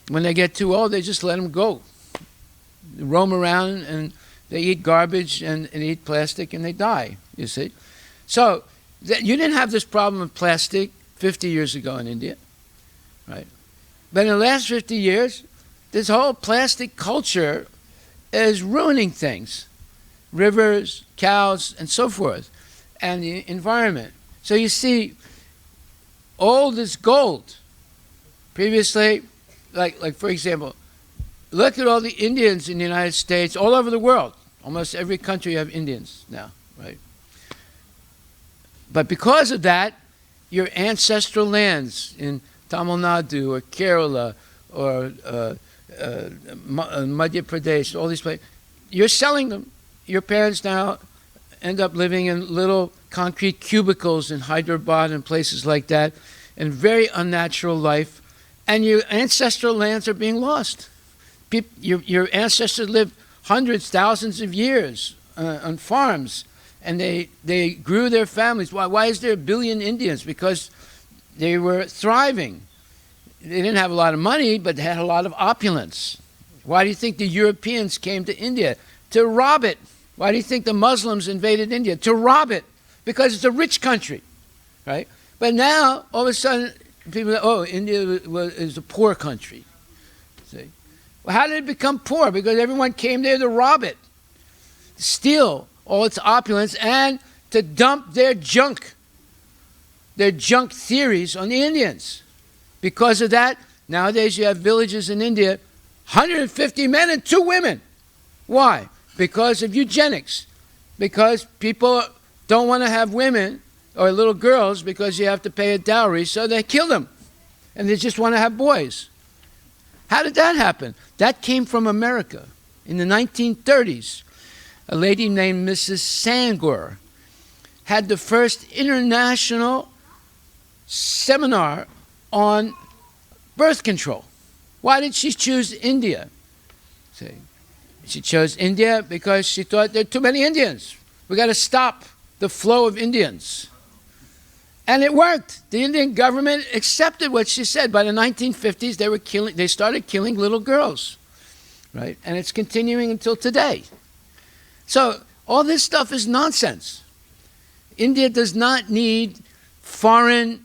When they get too old, they just let them go. They roam around and they eat garbage and eat plastic and they die, you see? So, you didn't have this problem of plastic 50 years ago in India, right? But in the last 50 years, this whole plastic culture is ruining things. Rivers, cows, and so forth, and the environment. So you see, old is gold. Previously, like for example, look at all the Indians in the United States, all over the world. Almost every country you have Indians now, right? But because of that, your ancestral lands in Tamil Nadu or Kerala or Madhya Pradesh, all these places, you're selling them. Your parents now end up living in little concrete cubicles in Hyderabad and places like that, and very unnatural life, and your ancestral lands are being lost. Your ancestors lived hundreds, thousands of years on farms, and they grew their families. Why is there 1 billion Indians? Because they were thriving. They didn't have a lot of money, but they had a lot of opulence. Why do you think the Europeans came to India? To rob it. Why do you think the Muslims invaded India? To rob it. Because it's a rich country, right? But now, all of a sudden, people say, India is a poor country. See? Well, how did it become poor? Because everyone came there to rob it, steal all its opulence, and to dump their junk theories on the Indians. Because of that, nowadays you have villages in India, 150 men and 2 women. Why? Because of eugenics. Because people don't want to have women or little girls because you have to pay a dowry, so they kill them. And they just want to have boys. How did that happen? That came from America in the 1930s. A lady named Mrs. Sangor had the first international seminar on birth control. Why did she choose India? See, she chose India because she thought there are too many Indians. We got to stop the flow of Indians. And it worked. The Indian government accepted what she said. By the 1950s, they started killing little girls, right? And it's continuing until today. So all this stuff is nonsense. India does not need foreign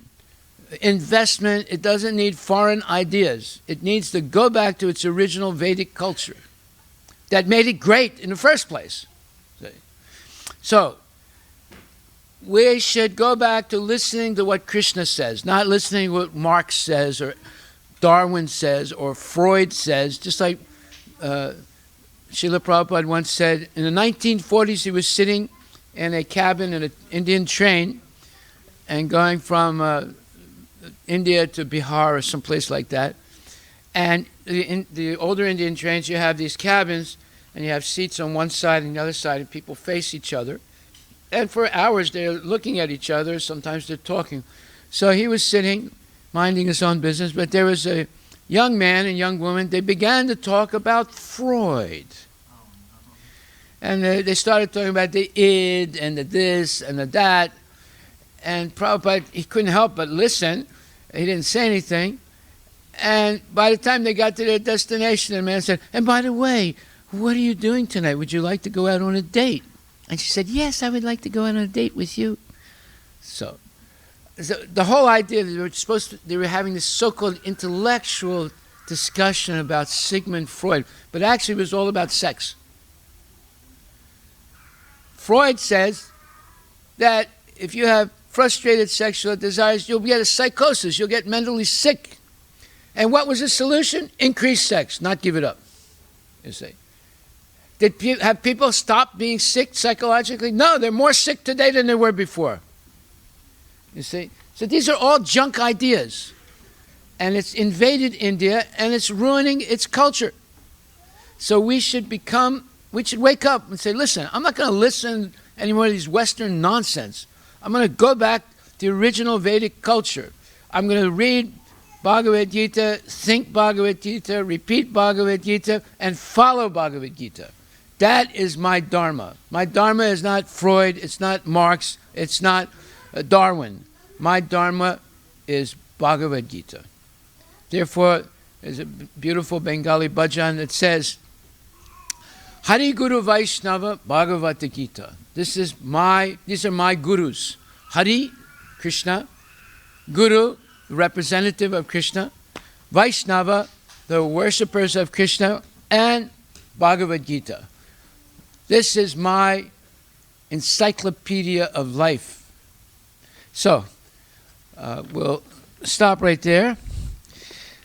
investment. It doesn't need foreign ideas. It needs to go back to its original Vedic culture that made it great in the first place. So we should go back to listening to what Krishna says, not listening to what Marx says or Darwin says or Freud says, just like Srila Prabhupada once said. In the 1940s, he was sitting in a cabin in an Indian train and going from India to Bihar or someplace like that. And the older Indian trains, you have these cabins, and you have seats on one side and the other side, and people face each other. And for hours, they're looking at each other. Sometimes they're talking. So he was sitting, minding his own business, but there was a young man and young woman. They began to talk about Freud. And they started talking about the id and the this and the that. And Prabhupada, he couldn't help but listen. He didn't say anything. And by the time they got to their destination, the man said, and by the way, what are you doing tonight? Would you like to go out on a date? And she said, yes, I would like to go out on a date with you. So the whole idea that they were having this so-called intellectual discussion about Sigmund Freud, but actually it was all about sex. Freud says that if you have frustrated sexual desires, you'll get a psychosis, you'll get mentally sick. And what was the solution? Increase sex, not give it up, you see. Have people stopped being sick psychologically? No, they're more sick today than they were before. You see? So these are all junk ideas. And it's invaded India, and it's ruining its culture. So we should wake up and say, listen, I'm not going to listen anymore to these Western nonsense. I'm going to go back to the original Vedic culture. I'm going to read Bhagavad Gita, think Bhagavad Gita, repeat Bhagavad Gita, and follow Bhagavad Gita. That is my dharma. My dharma is not Freud, it's not Marx, it's not Darwin. My dharma is Bhagavad Gita. Therefore, there's a beautiful Bengali bhajan that says, Hari Guru Vaishnava Bhagavata Gita. These are my gurus. Hari, Krishna, Guru, the representative of Krishna, Vaishnava, the worshippers of Krishna, and Bhagavad Gita. This is my encyclopedia of life. So, we'll stop right there.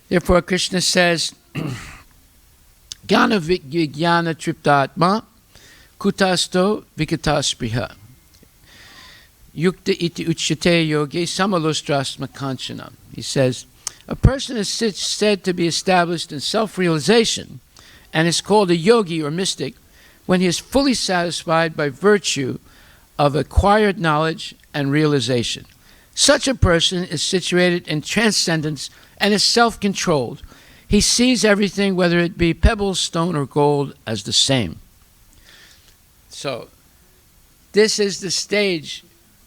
Therefore, Krishna says, Jnana Vijnana Triptatma Kutasto Vikataspriha Yukta iti uchate yogi samalostrasma kanchana. He says, a person is said to be established in self-realization and is called a yogi or mystic when he is fully satisfied by virtue of acquired knowledge and realization. Such a person is situated in transcendence and is self-controlled. He sees everything, whether it be pebbles, stone, or gold, as the same. So, this is the stage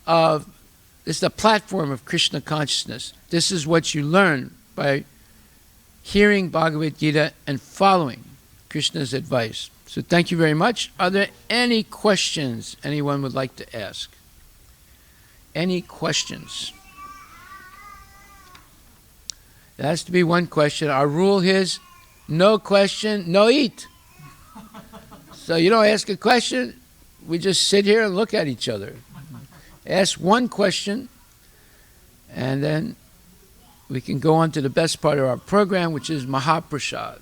this is the platform of Krishna consciousness. This is what you learn by hearing Bhagavad Gita and following Krishna's advice. So thank you very much. Are there any questions anyone would like to ask? Any questions? There has to be one question. Our rule is no question, no eat. So you don't ask a question, we just sit here and look at each other. Ask one question, and then we can go on to the best part of our program, which is Mahaprasad.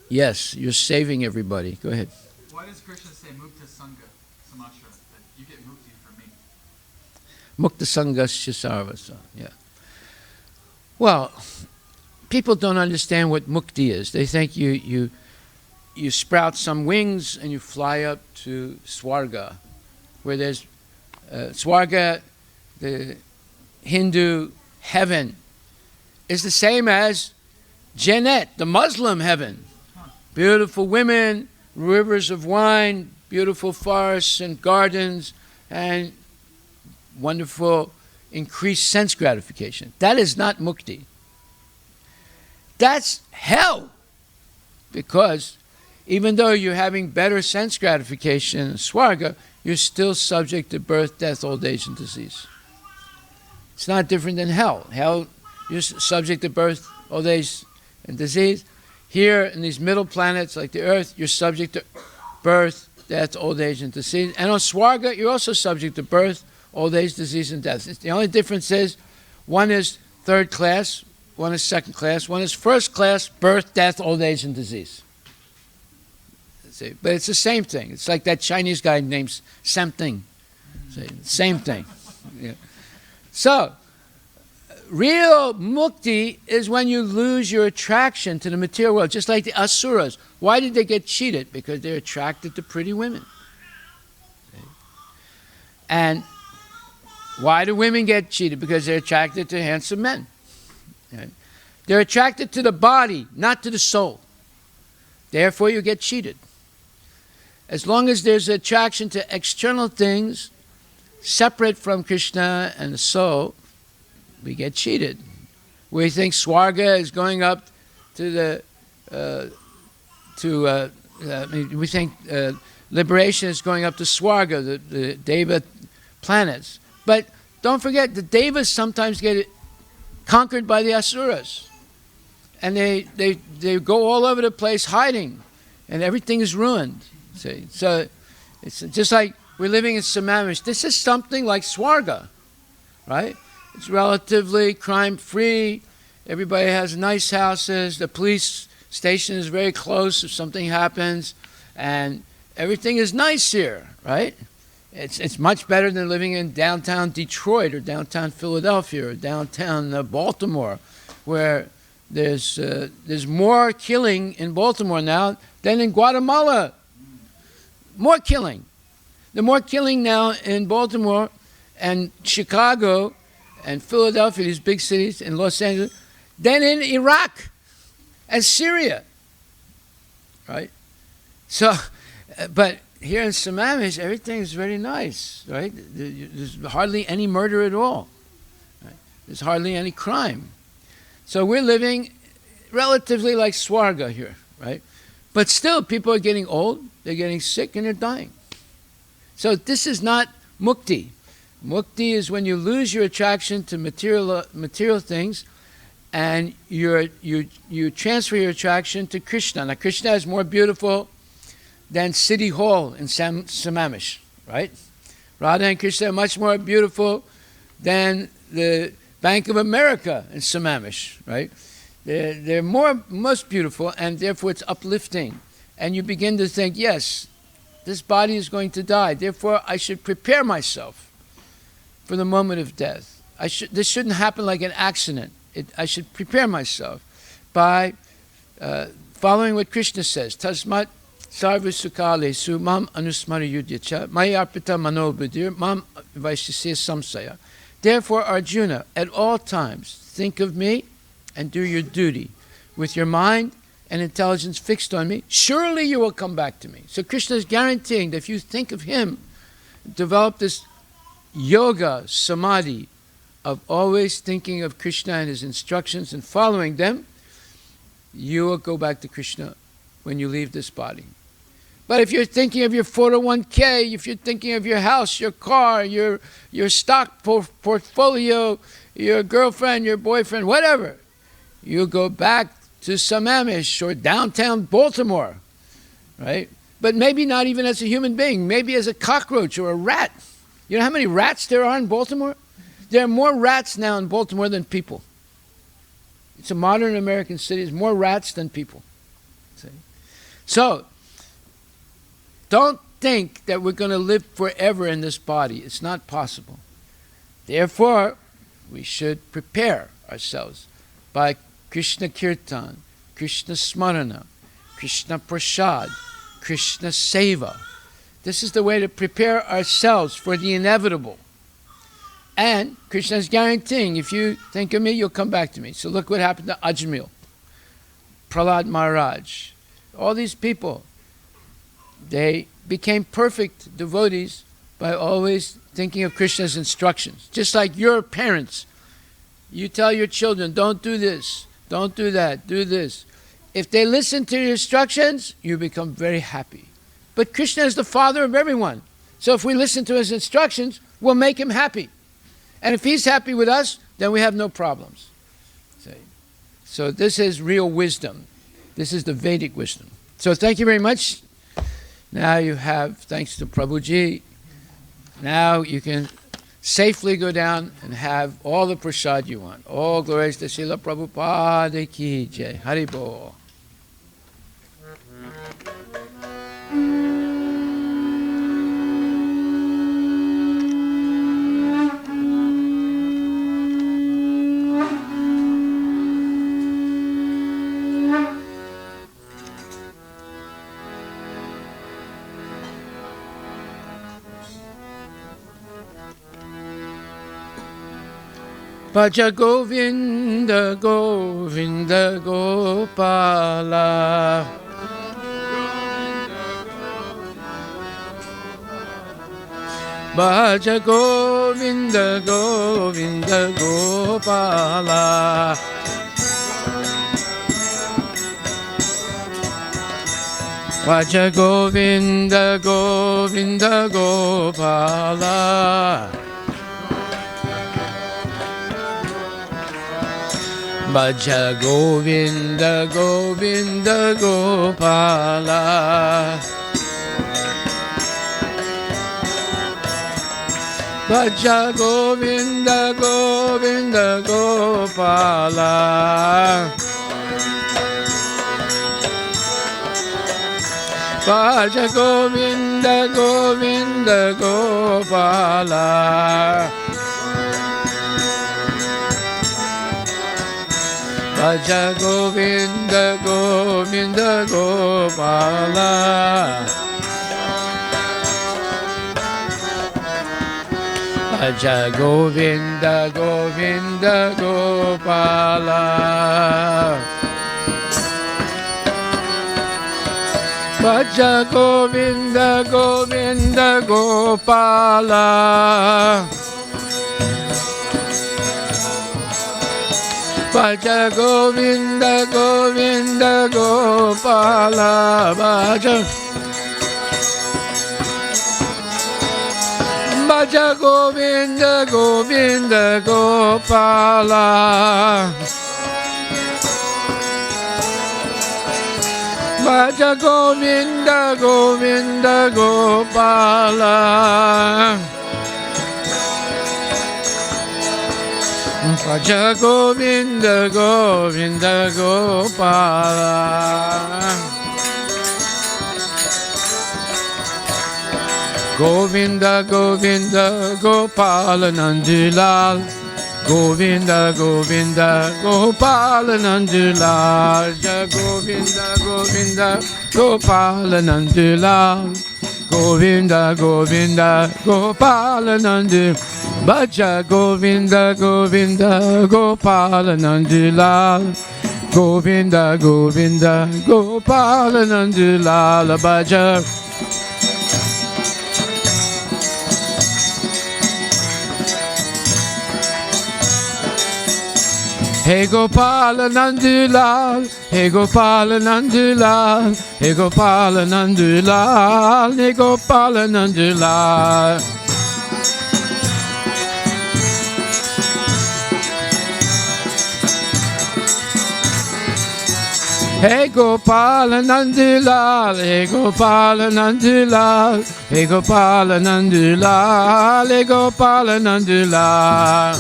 Yes, you're saving everybody. Go ahead. Why does Krishna say Mukta Sangha Samashra, that you get mukti from me? Mukta Sangasya Sarvasa. Yeah. Well, people don't understand what mukti is. They think you sprout some wings and you fly up to Swarga, where there's Swarga, the Hindu heaven, is the same as Jannat, the Muslim heaven. Beautiful women, rivers of wine, beautiful forests and gardens, and wonderful increased sense gratification. That is not mukti. That's hell. Because even though you're having better sense gratification in Swarga, you're still subject to birth, death, old age, and disease. It's not different than hell. Hell, you're subject to birth, old age, and disease. Here, in these middle planets like the Earth, you're subject to birth, death, old age, and disease. And on Swarga, you're also subject to birth, old age, disease, and death. The only difference is one is third class, one is second class, one is first class, birth, death, old age, and disease. See? But it's the same thing. It's like that Chinese guy named Something. Same thing. Yeah. So, real mukti is when you lose your attraction to the material world, just like the asuras. Why did they get cheated? Because they're attracted to pretty women. And why do women get cheated? Because they're attracted to handsome men. They're attracted to the body, not to the soul. Therefore, you get cheated. As long as there's attraction to external things, separate from Krishna and the soul, we get cheated. We think Swarga is going up to the, we think liberation is going up to Swarga, the Deva planets. But don't forget, the Devas sometimes get conquered by the Asuras. And they go all over the place hiding, and everything is ruined. See? So it's just like we're living in Samamish. This is something like Swarga, right? It's relatively crime-free. Everybody has nice houses. The police station is very close if something happens. And everything is nice here, right? It's much better than living in downtown Detroit or downtown Philadelphia or downtown Baltimore, where there's more killing in Baltimore now than in Guatemala. More killing. The more killing now in Baltimore and Chicago and Philadelphia, these big cities, and Los Angeles, than in Iraq and Syria, right? So, but here in Sammamish, everything's very nice, right? There's hardly any murder at all. Right? There's hardly any crime. So we're living relatively like Swarga here, right? But still, people are getting old, they're getting sick, and they're dying. So this is not mukti. Mukti is when you lose your attraction to material things, and you transfer your attraction to Krishna. Now, Krishna is more beautiful than City Hall in Sammamish, right? Radha and Krishna are much more beautiful than the Bank of America in Sammamish, right? They're most beautiful, and therefore it's uplifting. And you begin to think, yes, this body is going to die. Therefore, I should prepare myself for the moment of death. This shouldn't happen like an accident. I should prepare myself by following what Krishna says. Tasmat sarva sukale su mam anusmara yudyacha maya arpita mano buddhir mam vaishasya samsaya. Therefore, Arjuna, at all times, think of me and do your duty with your mind and intelligence fixed on me. Surely you will come back to me. So Krishna is guaranteeing that if you think of him, develop this yoga, samadhi, of always thinking of Krishna and his instructions and following them, you will go back to Krishna when you leave this body. But if you're thinking of your 401k, if you're thinking of your house, your car, your stock portfolio, your girlfriend, your boyfriend, whatever, you go back to Sammamish or downtown Baltimore, right? But maybe not even as a human being, maybe as a cockroach or a rat. You know how many rats there are in Baltimore? There are more rats now in Baltimore than people. It's a modern American city. There's more rats than people. See? So, don't think that we're going to live forever in this body. It's not possible. Therefore, we should prepare ourselves by Krishna Kirtan, Krishna Smarana, Krishna Prasad, Krishna Seva. This is the way to prepare ourselves for the inevitable. And Krishna is guaranteeing, if you think of me, you'll come back to me. So look what happened to Ajamil, Prahlad Maharaj. All these people, they became perfect devotees by always thinking of Krishna's instructions. Just like your parents, you tell your children, don't do this, don't do that, do this. If they listen to your instructions, you become very happy. But Krishna is the father of everyone. So if we listen to his instructions, we'll make him happy. And if he's happy with us, then we have no problems. See? So this is real wisdom. This is the Vedic wisdom. So thank you very much. Now you have, thanks to Prabhuji, now you can safely go down and have all the prasad you want. All glories to Srila Prabhupada ki jai. Haribol. Bhaja Govinda Govinda Gopala. Bhaja Govinda Govinda Gopala. Bhaja Govinda Govinda Gopala. Bhaja Govinda Govinda Gopala. Bhaja Govinda Govinda Gopala. Bhaja Govinda Govinda Gopala. Bhaja Govinda Govinda Gopala. Bhaja Govinda Govinda Gopala. Bhaja Govinda Govinda Gopala. Bhaja Govinda Govinda Gopala. Bhaja Govinda Govinda Gopala. Bhaja Govinda Govinda Gopala. Bhaja Govinda Govinda Gopala. Govinda Govinda Gopala Nandulal. Govinda Govinda Gopala Nandulal. Govinda Govinda Gopala Nandulal. Govinda Govinda Gopala Nandulal. Bhaja Govinda Govinda Gopala Nandulal. Govinda Govinda Gopala Nandulal. Bhaja Hey Gopala Nandulal, Hey Gopala Nandulal, Hey Gopala Nandulal, Hey Gopala Nandulal. Hey Gopala Nandulal, Hey Gopala Nandulal, Hey Gopala Nandulal, Hey Gopala Nandulal.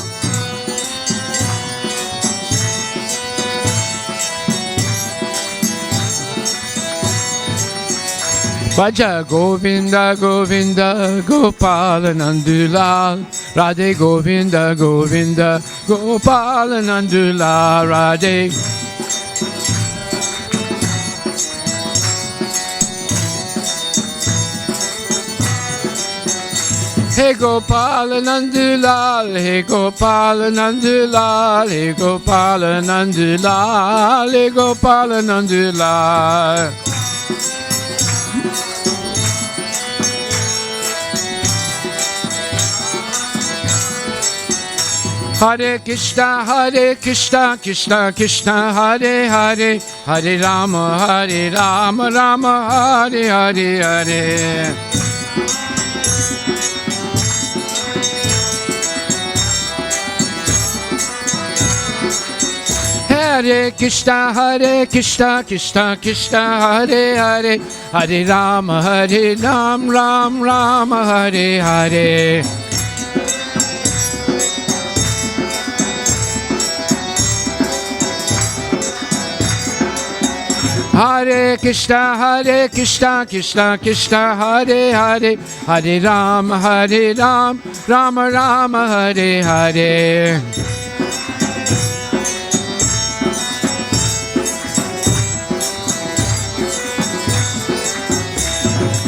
Bhaja Govinda Govinda Gopala Nandulal. Radhe Govinda Govinda Gopala Nandulal. Radhe Hey Gopala Nandulal, Hey Gopala Nandulal, Hey Gopala Nandulal, Hey Gopala Nandulal. Hare Krishna, Krishna Krishna, Hare Hare, Hare Rama, Rama Hare Hare Hare. Hare Krishna, Krishna Krishna, Hare Hare, Hare Rama, Rama Hare Hare. Hare Krishna, Krishna Krishna, Hare Hare, Hare Rama, Rama Hare Hare.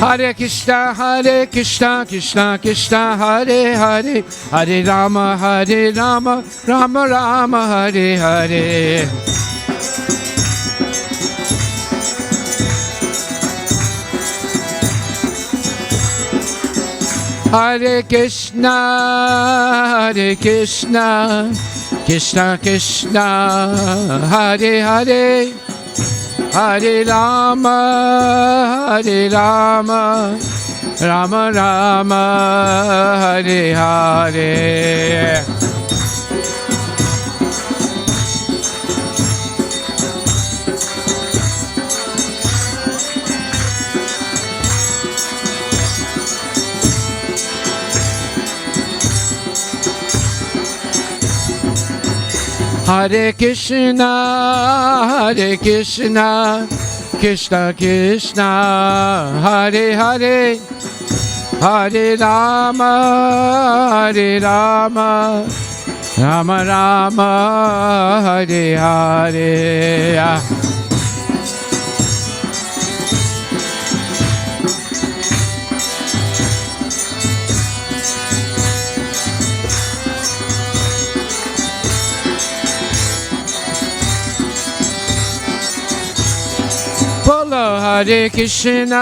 Hare Krishna, Krishna Krishna, Hare Hare, Hare Rama, Rama Rama, Hare Hare. Hare Krishna, Krishna Krishna, Hare Hare, Hare Rama, Rama Rama, Hare Hare. Hare Krishna, Krishna Krishna, Hare Hare, Hare Rama, Rama Rama, Hare Hare. Bolo Hare Krishna,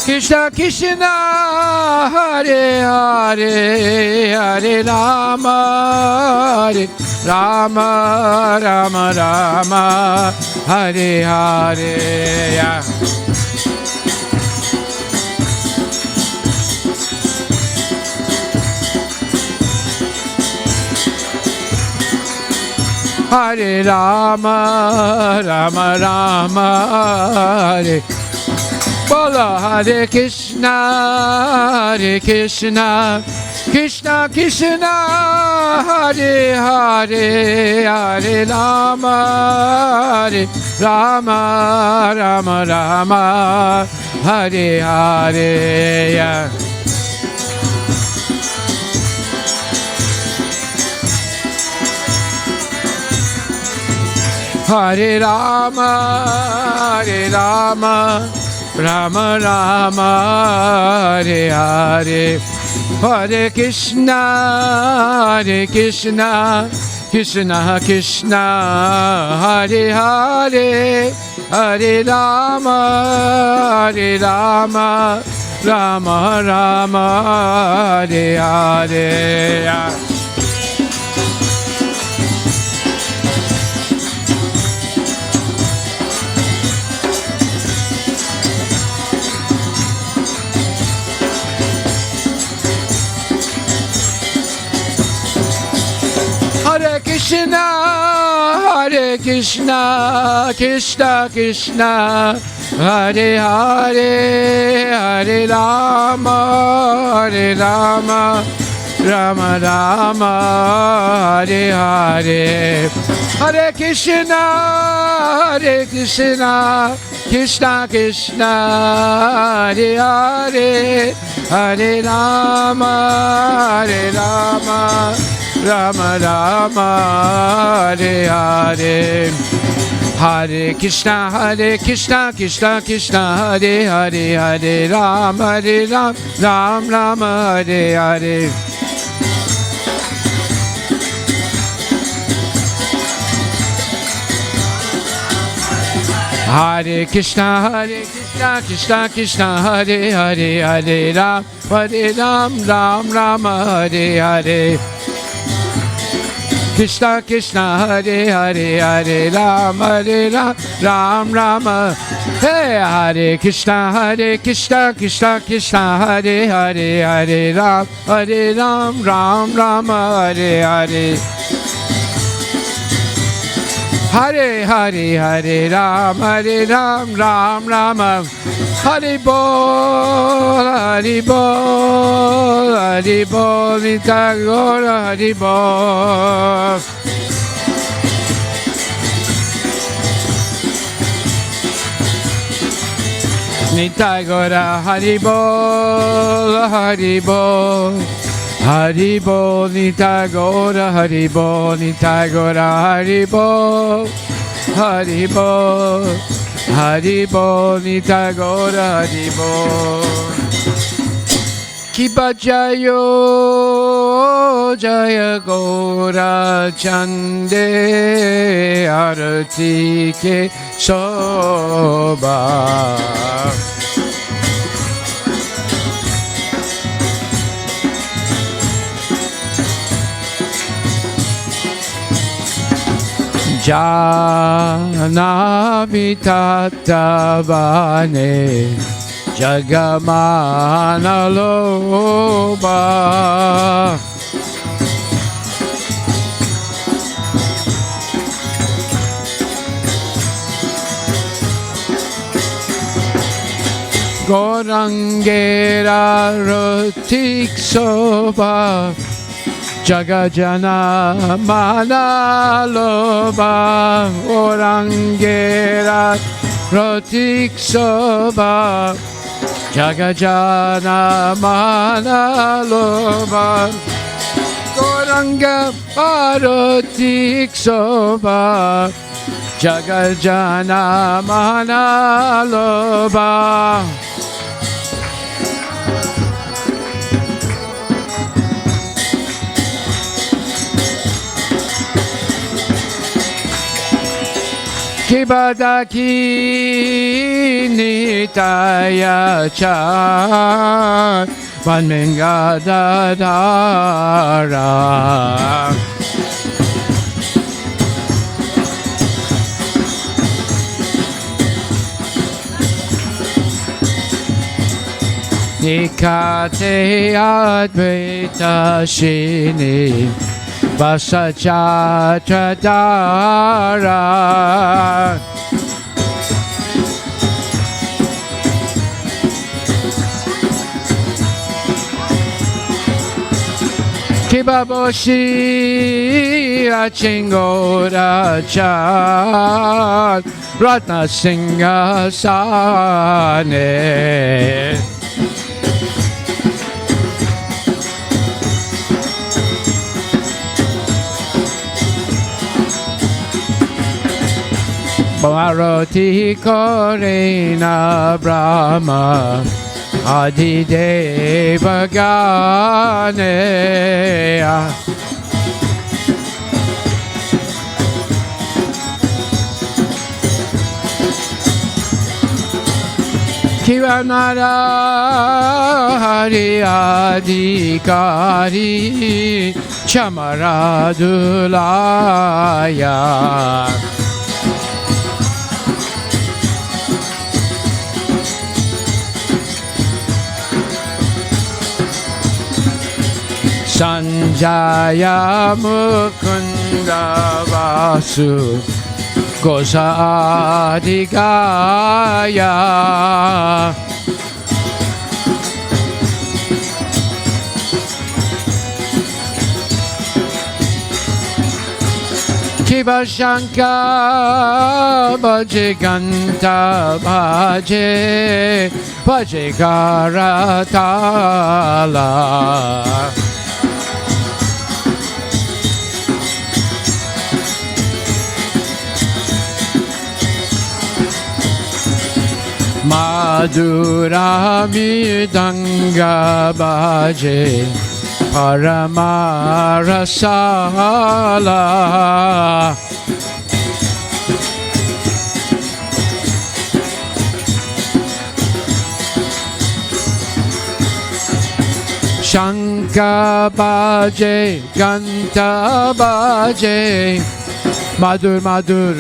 Krishna Krishna, Hare Hare, Hare Rama, Rama Rama, Hare Hare. Hare Rama, Rama, Hare. Bolo Hare Krishna, Krishna Krishna, Hare Hare, Hare Rama, Rama Rama, Hare Hare. Hare Rama, Rama Rama, Hare Hare. Hare Krishna, Krishna Krishna, Hare Hare, Hare Rama, Rama Rama, Hare Hare. Hare Krishna, Krishna, Hare Hare, Hare Rama, Rama Rama, Hare Hare. Hare Krishna, Krishna Krishna, Hare Hare, Hare Rama, Rama Rama, Hare Hare. Hare Krishna, Krishna, Hare Hare, Hare Rama, Rama, Hare Hare. Hare Krishna, Krishna, Hare Hare, Hare Ram, Rama, Hare Hare. Krishna, Hare Hare, Hare Ram, Rama. Hey, Hare Krishna, Krishna, Hare Hare, Hare Ram, Rama, Hare Hare. Hare Ram, Rama. Hare Bol, Nitagora, Hare Bol. Nitagora, Hare Bol, Haribo, Nitagora, Haribo, Nitagora, Haribo, Haribo, Haribol Nita Gora Haribol. Kiba Jayo Jaya Gora Chande Arati Ke Soba. Jana Vitatavane Jagamana Loba. Gorangera Rotik Soba Jagajana Manaloba. Gorangera Rotik Soba Jagajana Manaloba. Goranga Parotik Soba Jagajana Manaloba. Kibadaki Nitaya Chan Vanmingadadara. Nikate Advaita Shini Vasachatradara. Kibaboshi Achingora Chan Ratna Singhasane. Bharati Korena Brahma Adideva Ganeya. Kivanara Hari Adhikari Chamaradulaya. Sanjaya Mukunda Vasu Gosadigaya. Kivashanka Bhaje Ganta Bhaje Bhaje Karatala. Madhura Midanga Bhaje Paramarasala. Shanka Bhaje Ganta Bhaje Madhur Madhur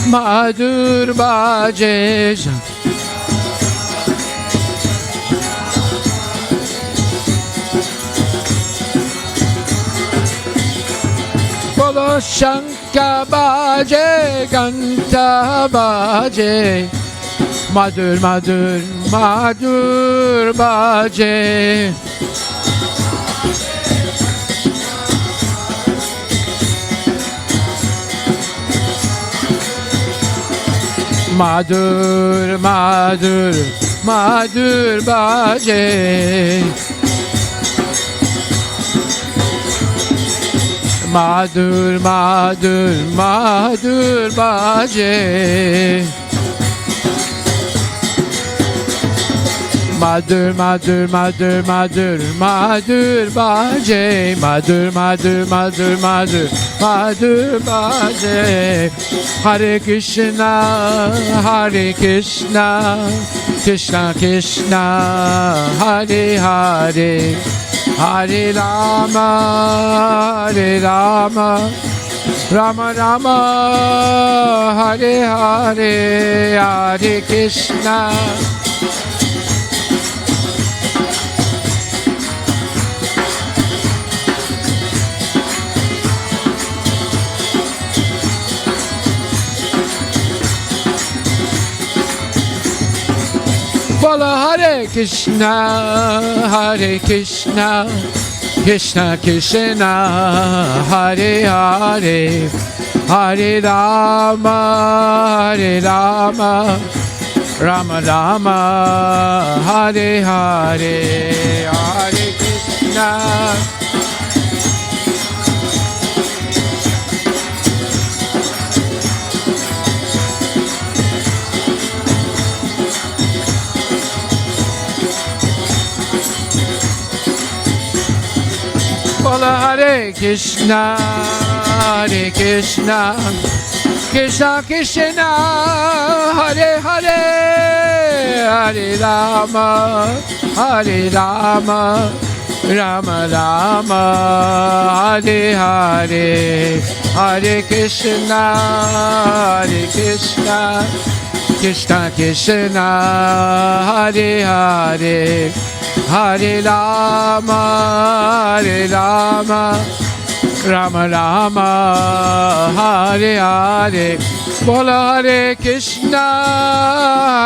Madhur Bhaje. Bolo Shanka Bhaje Ganta Bhaje Madhur Madhur Madhur Bhaje. Madhur Madhur Madhur Bhaje. Madhur Madhur Madhur Bhaje. Madhur, Madhur, Madhur, Madhur, Madhur Baje, Madhur, Madhur, Madhur, Madhur, Madhur Baje. Hare Krishna, Hare Krishna, Krishna Krishna, Hare Hare, Hare Rama, Hare Rama, Rama Rama, Hare Hare, Hare Krishna. Bola Hare Krishna, Hare Krishna, Krishna Krishna, Hare Hare, Hare Rama, Hare Rama, Rama Rama, Hare Hare, Hare Krishna. Bola Hare Krishna, Hare Krishna, Krishna Krishna, Hare Hare, Hare Rama, Hare Rama, Rama Rama, Hare Hare, Hare Krishna, Hare Krishna, Krishna Krishna, Hare Hare, Hare Rama, Hare Rama, Rama Rama, Hare Hare. Bola Hare Krishna,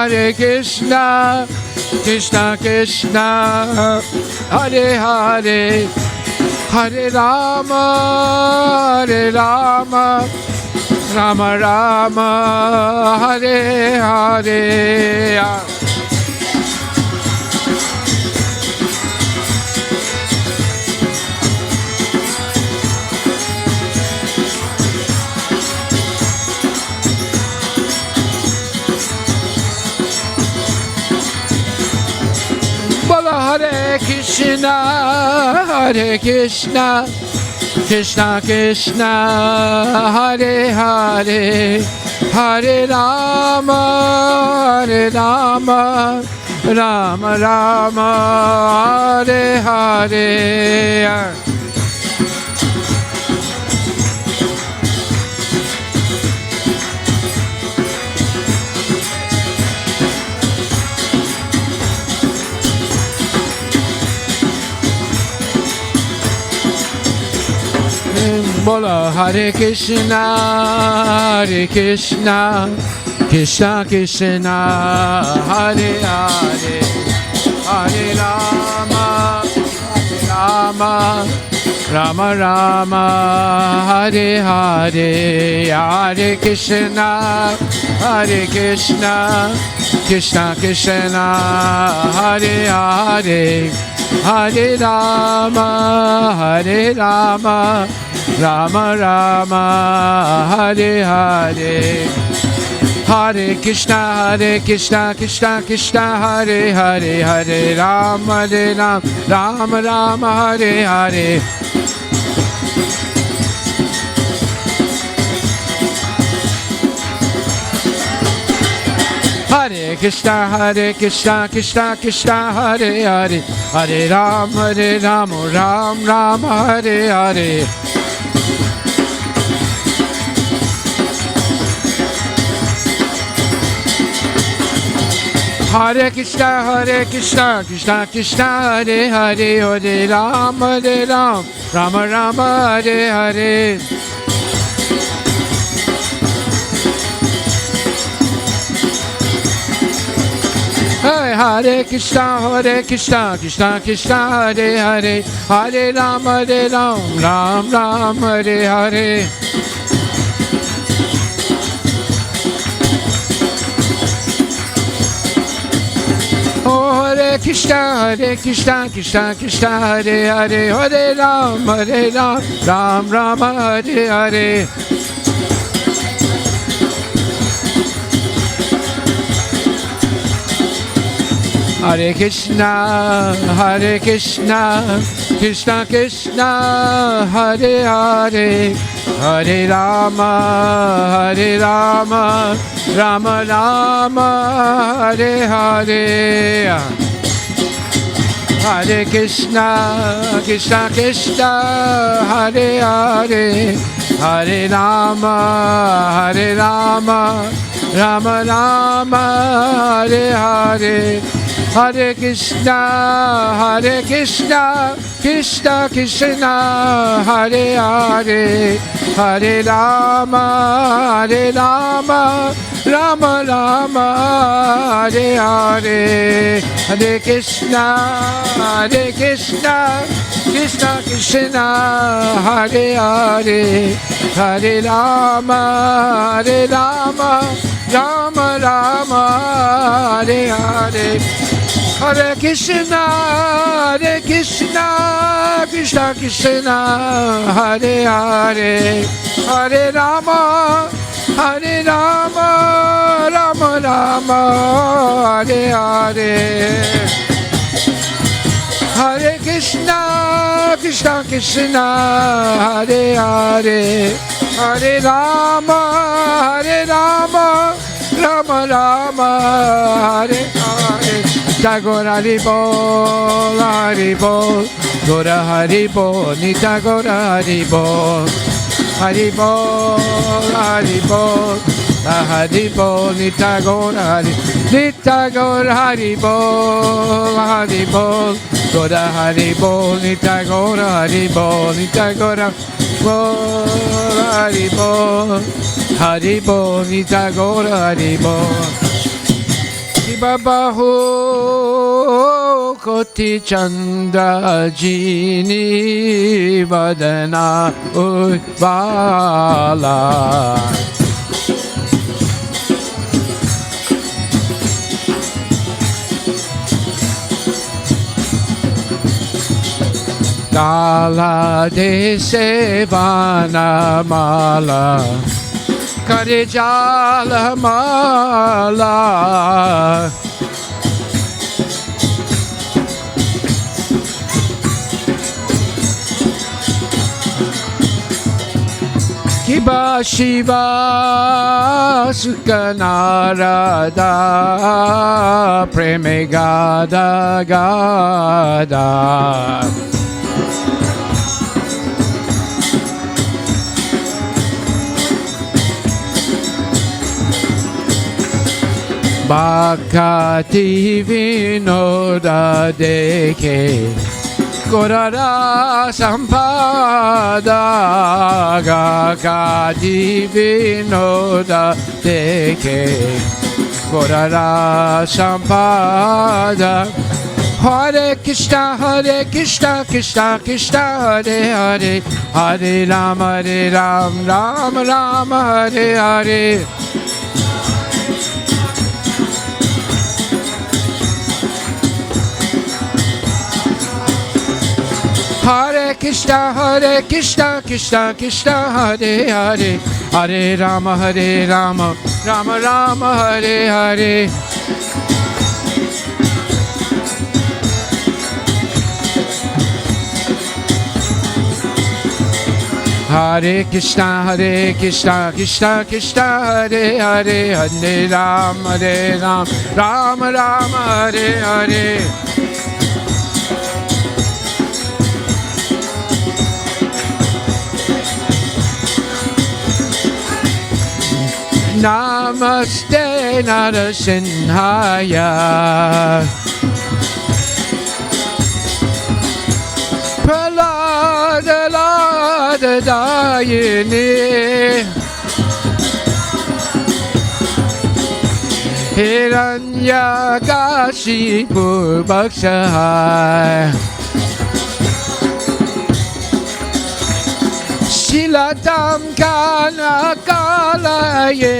Hare Krishna, Krishna Krishna, Hare Hare, Hare Rama, Hare Rama, Rama Rama, Hare Hare. Hare Krishna, Hare Krishna, Krishna Krishna, Hare Hare, Hare Rama, Hare Rama, Rama Rama, Hare Hare. Bola Hare Krishna, Hare Krishna, Krishna Krishna, Hare Hare, Hare Rama, Hare Rama, Rama Rama, Hare Hare, Hare Krishna, Hare Krishna, Krishna Krishna, Hare Hare, Hare Rama, Hare Rama, Rama Rama, Hare Hare, Hare Krishna, Krishna Krishna, Hare Hare, Hare Rama, Rama Rama, Hare Hare. Hare Krishna, Krishna Krishna, Hare Hare, Hare Rama, Ram Ram, Hare Hare. Hare Krishna, Krishna Krishna, Hare Hare, Hare Ram, Rama Rama, Hare Hare. Hare Krishna, Krishna Krishna, Hare Hare, Hare Ram, Ram Ram, Hare Hare. Hare Krishna, Krishna Krishna, Hare Hare, Hare Ram, Ram Ram, Hare Hare. Hare Krishna, Hare Krishna, Krishna Krishna, Hare Hare, Hare Rama, Hare Rama, Rama Rama, Hare Hare. Hare Krishna, Krishna Krishna, Hare Hare, Hare Rama, Hare Rama, Rama Rama, Hare Hare. Hare Krishna, Hare Krishna, Krishna Krishna, Hare Hare, Hare Rama, Hare Rama, Rama Rama, Hare Hare. Hare Krishna, Hare Krishna, Krishna Krishna, Hare Hare, Hare Rama, Hare Rama, Rama Rama, Hare Hare. Hare Krishna, Hare Krishna, Krishna Krishna, Hare Hare, Hare Rama, Hare Rama, Rama Rama, Hare Hare. Hare Krishna, Krishna Krishna, Hare Hare, Hare Rama, Hare Rama, Rama Rama, Hare Hare. Tagore Hari Bol, Hari Bol, Gora Hari Bol, Nita Gora Hari Bol, Hari Bol, Hari Bol, Hari Bol, Nita Gora Hari, Nita Gora Hari Bol, Hari Bol, Gora Hari Bol, Nita Gora Hari Bol, Nita Gora Bol, Hari Bol, Hari Bol, Nita Gora Hari Bol. Baba ho koti chandra jini vadana ujvala. Kala dese vana mala Karijala mala Kiba Shiva Sukha Narada Preme Gada Gada Bhakti Vinoda Deke Gorara Sampada Bhakti Vinoda Deke Gorara Sampada Hare Krishna, Hare Krishna, Krishna Krishna, Hare Hare, Hare Rama, Hare Ram, Rama Rama, Hare Hare. Hare Krishna, Hare Krishna, Krishna Krishna, Hare Hare, Hare Rama, Hare Rama, Rama Rama, Hare Hare. Hare Krishna, Hare Krishna, Krishna Krishna, Hare Hare, Hare Rama, Hare Rama, Rama Rama, Hare Hare. Namaste Narasimhaya Pralada Lada Dayini Hiranyakashipu Bhakshahai Shilatam Kana Kalaye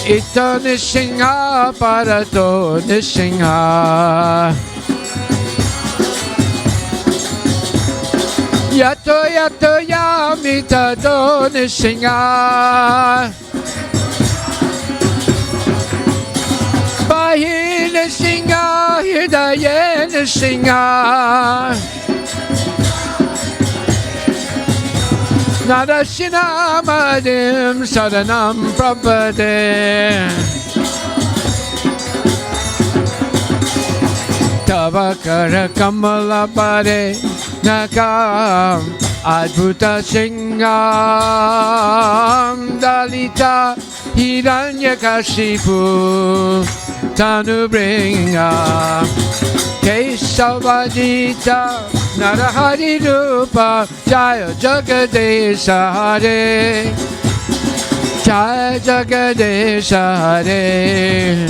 Ito Nishinha Parato Nishinha Yato Yato Yamita Do Nishinha Hridayena Singha, Hridayena Singha. Narashinamadim Sadanam Prabhade. Tavakara Kamala Pare Nakam Adbhuta Singam Dalita Hiranyakashipu Tanubringa Kesavadita Narahari Rupa Jaya Jagadesha Hare Jaya Jagadesha Hare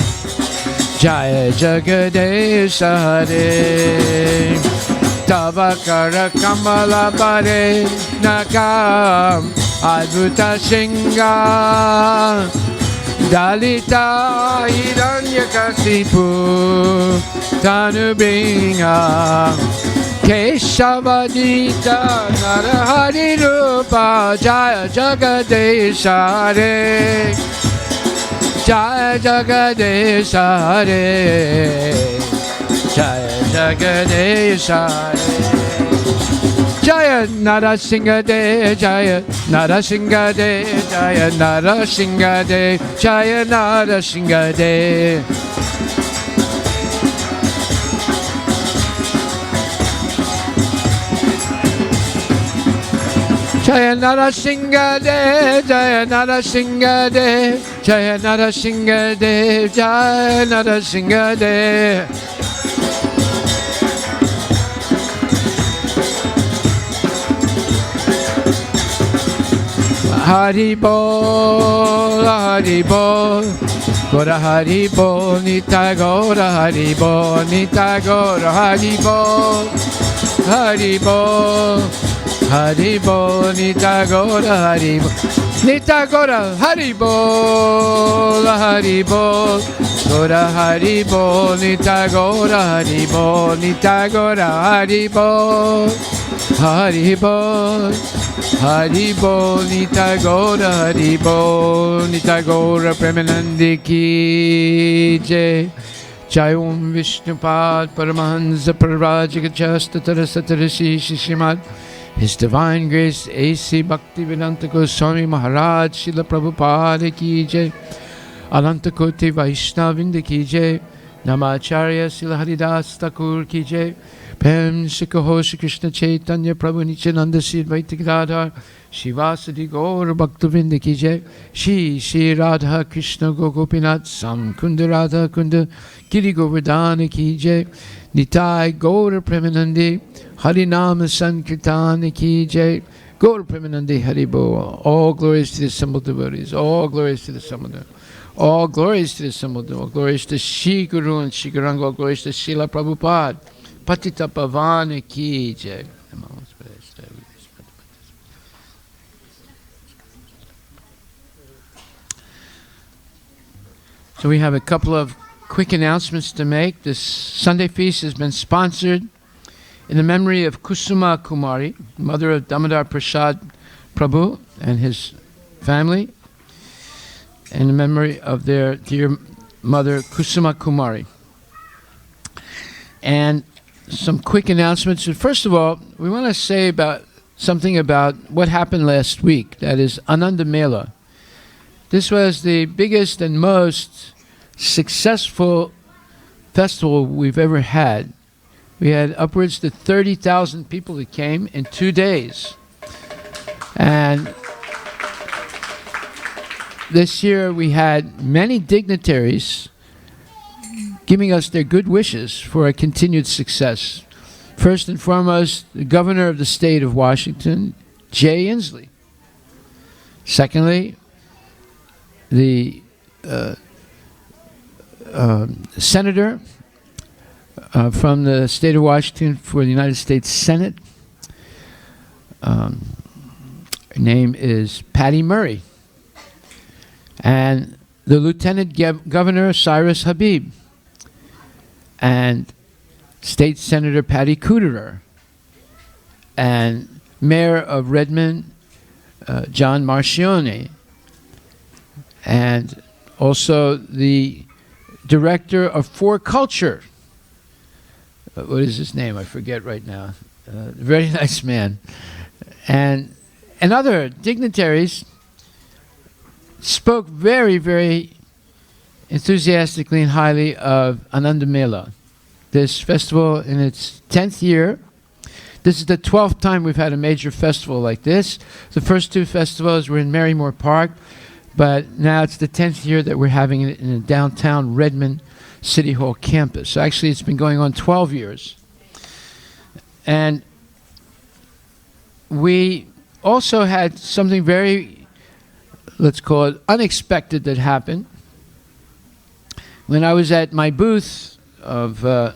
Jaya Jagadesha Hare Tavakara Kamala Pare Nakam Adbhuta Singha Dalita Hiranyakasipu Tanubringa Keshavadita Narahari Rupa Jaya Jagadesha Hare Jaya Jagadesha Hare Jaya Jagadesha Hare Jaya Narasingade Jaya Narasingade Jaya Narasingade Jaya Narasingade Jaya Narasingade Jaya Narasingade Jaya Narasingade Jaya Narasingade Hari Bol, Hari Bol, Gora Hari Bol, Nita Gora Hari Bol, Nita Gora Hari Bol, Hari Bol, Hari Bol, Nita Gora Hari Bol, Nita Gora Hari Bol, Hari Bol, Gora Hari Bol, Nita Gora Hari Bol, Nita Gora Hari Bol, Hari Bol. Hari Bol, Nita Gora, Hari Bol, Nita Gora, Premanandi Ki Jai. Jai Om Vishnupad Paramahansa Parajikachasthatara Satarasi Shishimad. His Divine Grace A.C. Bhaktivedanta Goswami Maharaj Srila Prabhupada Ki Jai. Ananta Koti Vaishnavinda Ki Jai. Namacharya Srila Haridas Thakur Ki Jai. Prem Shikaho Shri Krishna Chaitanya Prabhu Nityananda Sri Advaita Gadadhar Shivasadi Gaur Bhaktavinda Ki Jai. Shri Radha Krishna Gopinath Sam Kunda Radha Kunda Giri Govardhana Ki Jai. Nitai Gaur Premanandi Harinama Sankirtana Ki Jai. Gaur Premanandi Haribo. All glories to the assembled devotees. All glories to the assembled devotees. All glories to the assembled devotees. All glories to Shri Guru and Shri Gauranga. All glories to Srila Prabhupada. Patita Pavana Ki Jai. So we have a couple of quick announcements to make. This Sunday feast has been sponsored in the memory of Kusuma Kumari, mother of Damodar Prasad Prabhu and his family, in the memory of their dear mother Kusuma Kumari. And some quick announcements. First of all, we want to say about something about what happened last week. That is Ananda Mela. This was the biggest and most successful festival we've ever had. We had upwards to 30,000 people that came in 2 days. And this year we had many dignitaries giving us their good wishes for a continued success. First and foremost, the governor of the state of Washington, Jay Inslee. Secondly, the senator from the state of Washington for the United States Senate. Her name is Patty Murray. And the Lieutenant Governor, Cyrus Habib. And State Senator Patty Kuderer. And Mayor of Redmond, John Marcione. And also the director of For Culture. What is his name? I forget right now. Very nice man. And other dignitaries spoke very, very enthusiastically and highly of Ananda Mela, this festival in its 10th year. This is the 12th time we've had a major festival like this. The first two festivals were in Marymore Park, but now it's the 10th year that we're having it in the downtown Redmond City Hall campus. So actually, it's been going on 12 years. And we also had something very, let's call it, unexpected that happened. When I was at my booth of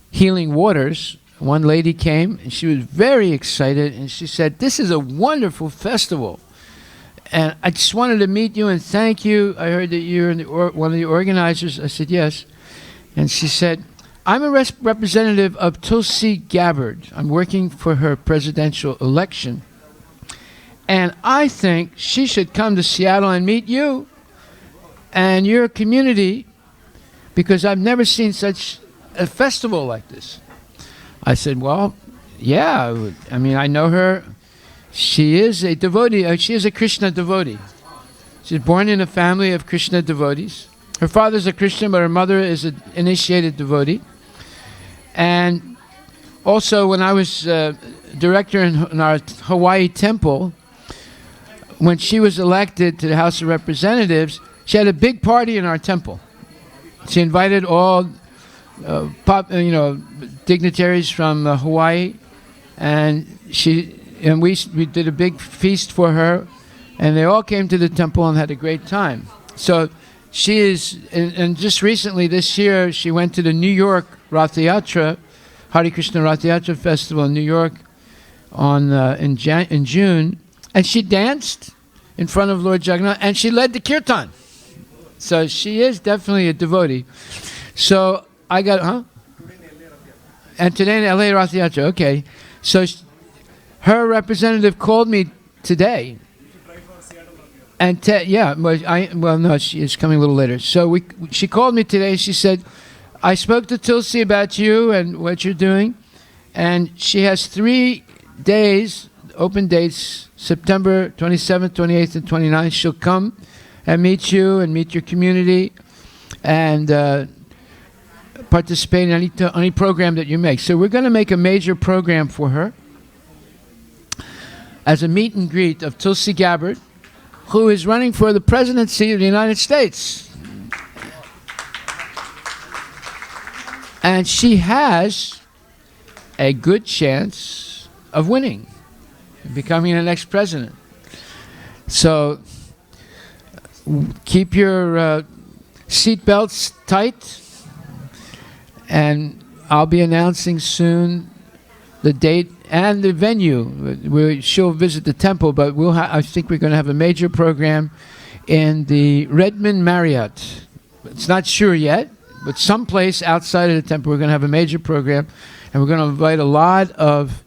Healing Waters, one lady came and she was very excited and she said, "This is a wonderful festival. And I just wanted to meet you and thank you. I heard that you're one of the organizers." I said, "Yes." And she said, "I'm a representative of Tulsi Gabbard. I'm working for her presidential election. And I think she should come to Seattle and meet you and your community because I've never seen such a festival like this." I said, "Well, yeah, I mean, I know her. She is a devotee. She is a Krishna devotee. She's born in a family of Krishna devotees. Her father's a Christian, but her mother is an initiated devotee. And also, when I was director in our Hawaii temple, when she was elected to the House of Representatives, she had a big party in our temple. She invited all dignitaries from Hawaii, and we did a big feast for her, and they all came to the temple and had a great time. So she is, and just recently this year, she went to the New York Rath Yatra, Hare Krishna Rath Yatra Festival in New York in June, and she danced in front of Lord Jagannath, and she led the kirtan. So she is definitely a devotee. So I got, And today in LA Rath Yatra, okay. So her representative called me today. And no, she is coming a little later. So she called me today. She said, "I spoke to Tulsi about you and what you're doing, and she has 3 days, open dates, September 27th, 28th, and 29th. She'll come and meet you and meet your community and participate in any program that you make." So we're going to make a major program for her as a meet and greet of Tulsi Gabbard, who is running for the presidency of the United States. And she has a good chance of winning, becoming the next president. So keep your seatbelts tight, and I'll be announcing soon the date and the venue. She'll visit the temple, but I think we're going to have a major program in the Redmond Marriott. It's not sure yet, but someplace outside of the temple we're going to have a major program, and we're going to invite a lot of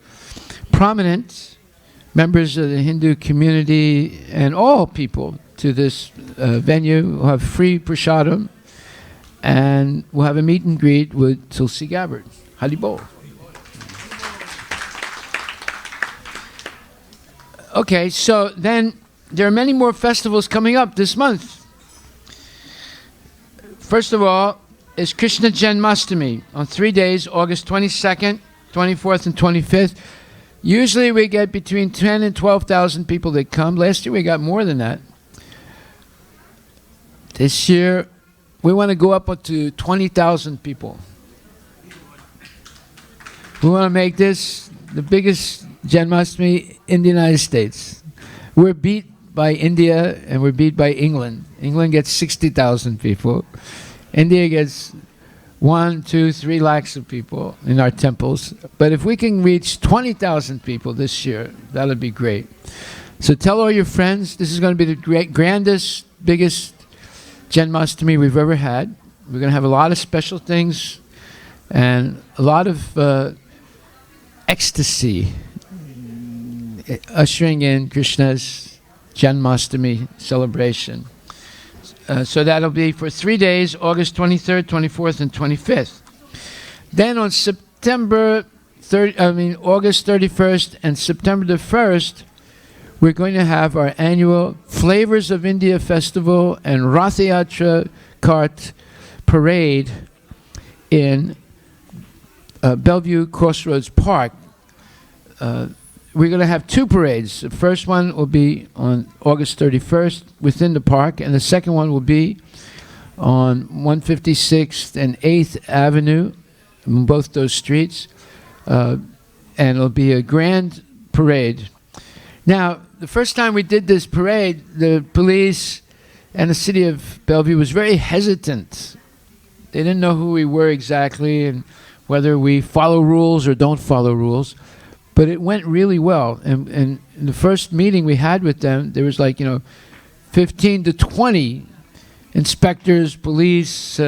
prominent members of the Hindu community and all people to this venue. We'll have free prasadam, and we'll have a meet and greet with Tulsi Gabbard. Haribol. Okay, so then there are many more festivals coming up this month. First of all is Krishna Janmashtami on 3 days, August 22nd, 24th, and 25th. Usually we get between 10 and 12,000 people that come. Last year we got more than that. This year we want to go up to 20,000 people. We want to make this the biggest Janmashtami in the United States. We're beat by India and we're beat by England. England gets 60,000 people. India gets 1, 2, 3 lakhs of people in our temples. But if we can reach 20,000 people this year, that'll be great. So tell all your friends, this is going to be the grandest, biggest Janmashtami we've ever had. We're going to have a lot of special things and a lot of ecstasy, ushering in Krishna's Janmashtami celebration. So that'll be for 3 days, August 23rd, 24th, and 25th. Then on August 31st and September the 1st, we're going to have our annual Flavors of India Festival and Rath Yatra Cart Parade in Bellevue Crossroads Park. We're going to have 2 parades. The first one will be on August 31st within the park, and the second one will be on 156th and 8th Avenue, in both those streets, and it'll be a grand parade. Now, the first time we did this parade, the police and the city of Bellevue was very hesitant. They didn't know who we were exactly and whether we follow rules or don't follow rules. But it went really well. And in the first meeting we had with them, there was 15 to 20 inspectors, police,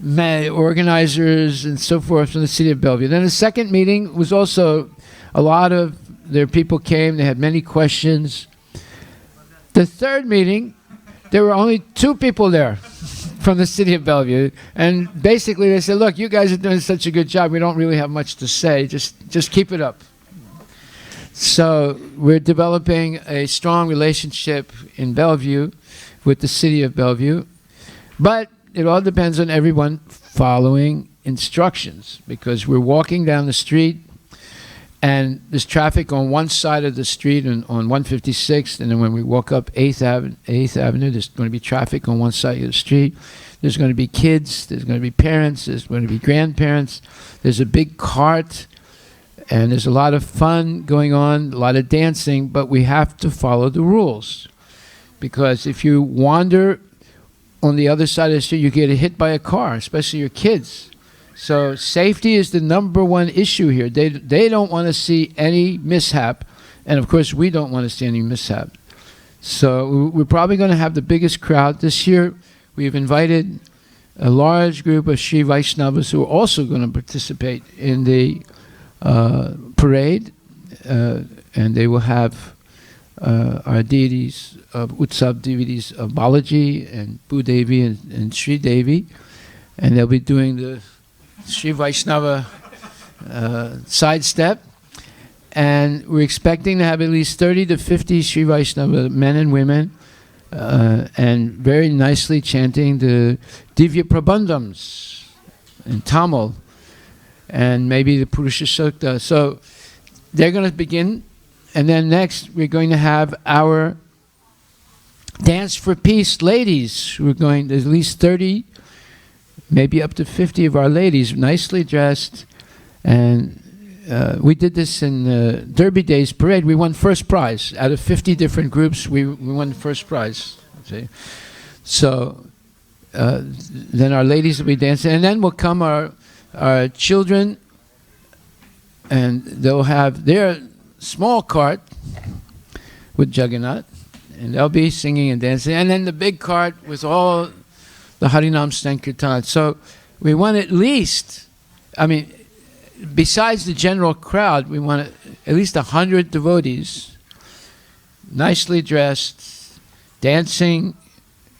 organizers, and so forth from the city of Bellevue. Then the second meeting was also a lot of their people came. They had many questions. The third meeting, there were only 2 people there from the city of Bellevue. And basically they said, look, you guys are doing such a good job. We don't really have much to say. Just keep it up. So we're developing a strong relationship in Bellevue with the city of Bellevue. But it all depends on everyone following instructions, because we're walking down the street and there's traffic on one side of the street and on 156th, and then when we walk up 8th Avenue, there's going to be traffic on one side of the street. There's going to be kids, there's going to be parents, there's going to be grandparents. There's a big cart, and there's a lot of fun going on, a lot of dancing, but we have to follow the rules. Because if you wander on the other side of the street, you get hit by a car, especially your kids. So safety is the number one issue here. They don't want to see any mishap, and of course we don't want to see any mishap. So we're probably going to have the biggest crowd this year. We've invited a large group of Sri Vaishnavas who are also going to participate in the parade, and they will have our deities of Utsav deities of Balaji and Bhudevi and Sri Devi, and they'll be doing the Sri Vaishnava sidestep, and we're expecting to have at least 30 to 50 Sri Vaishnava men and women, and very nicely chanting the Divya Prabandhams in Tamil, and maybe the Purusha Sukta. So they're going to begin, and then next we're going to have our Dance for Peace ladies. We're going to at least 30, maybe up to 50 of our ladies, nicely dressed. And we did this in the Derby Days parade. We won first prize. Out of 50 different groups, we won first prize. See? So then our ladies will be dancing. And then will come our children, and they'll have their small cart with Jagannath, and they'll be singing and dancing. And then the big cart with all the Harinam Sankirtan. So we want at least, besides the general crowd, we want at least 100 devotees, nicely dressed, dancing,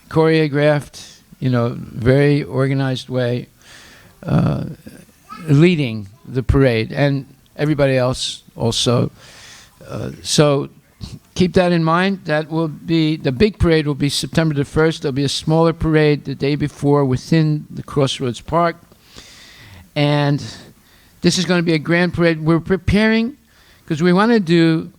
choreographed, very organized way, leading the parade, and everybody else also. So keep that in mind. That will be, the big parade will be September the 1st. There'll be a smaller parade the day before within the Crossroads Park. And this is going to be a grand parade. We're preparing, because we want to do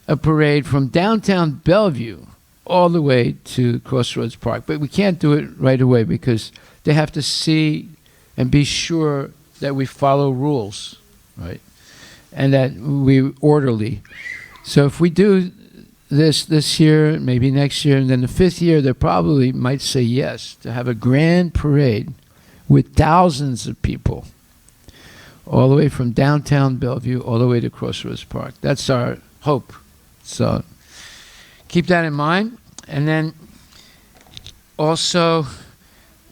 a parade from downtown Bellevue all the way to Crossroads Park. But we can't do it right away because they have to see and be sure that we follow rules, right? And that we're orderly. So if we do this year, maybe next year, and then the 5th year, they probably might say yes to have a grand parade with thousands of people all the way from downtown Bellevue all the way to Crossroads Park. That's our hope. So keep that in mind. And then also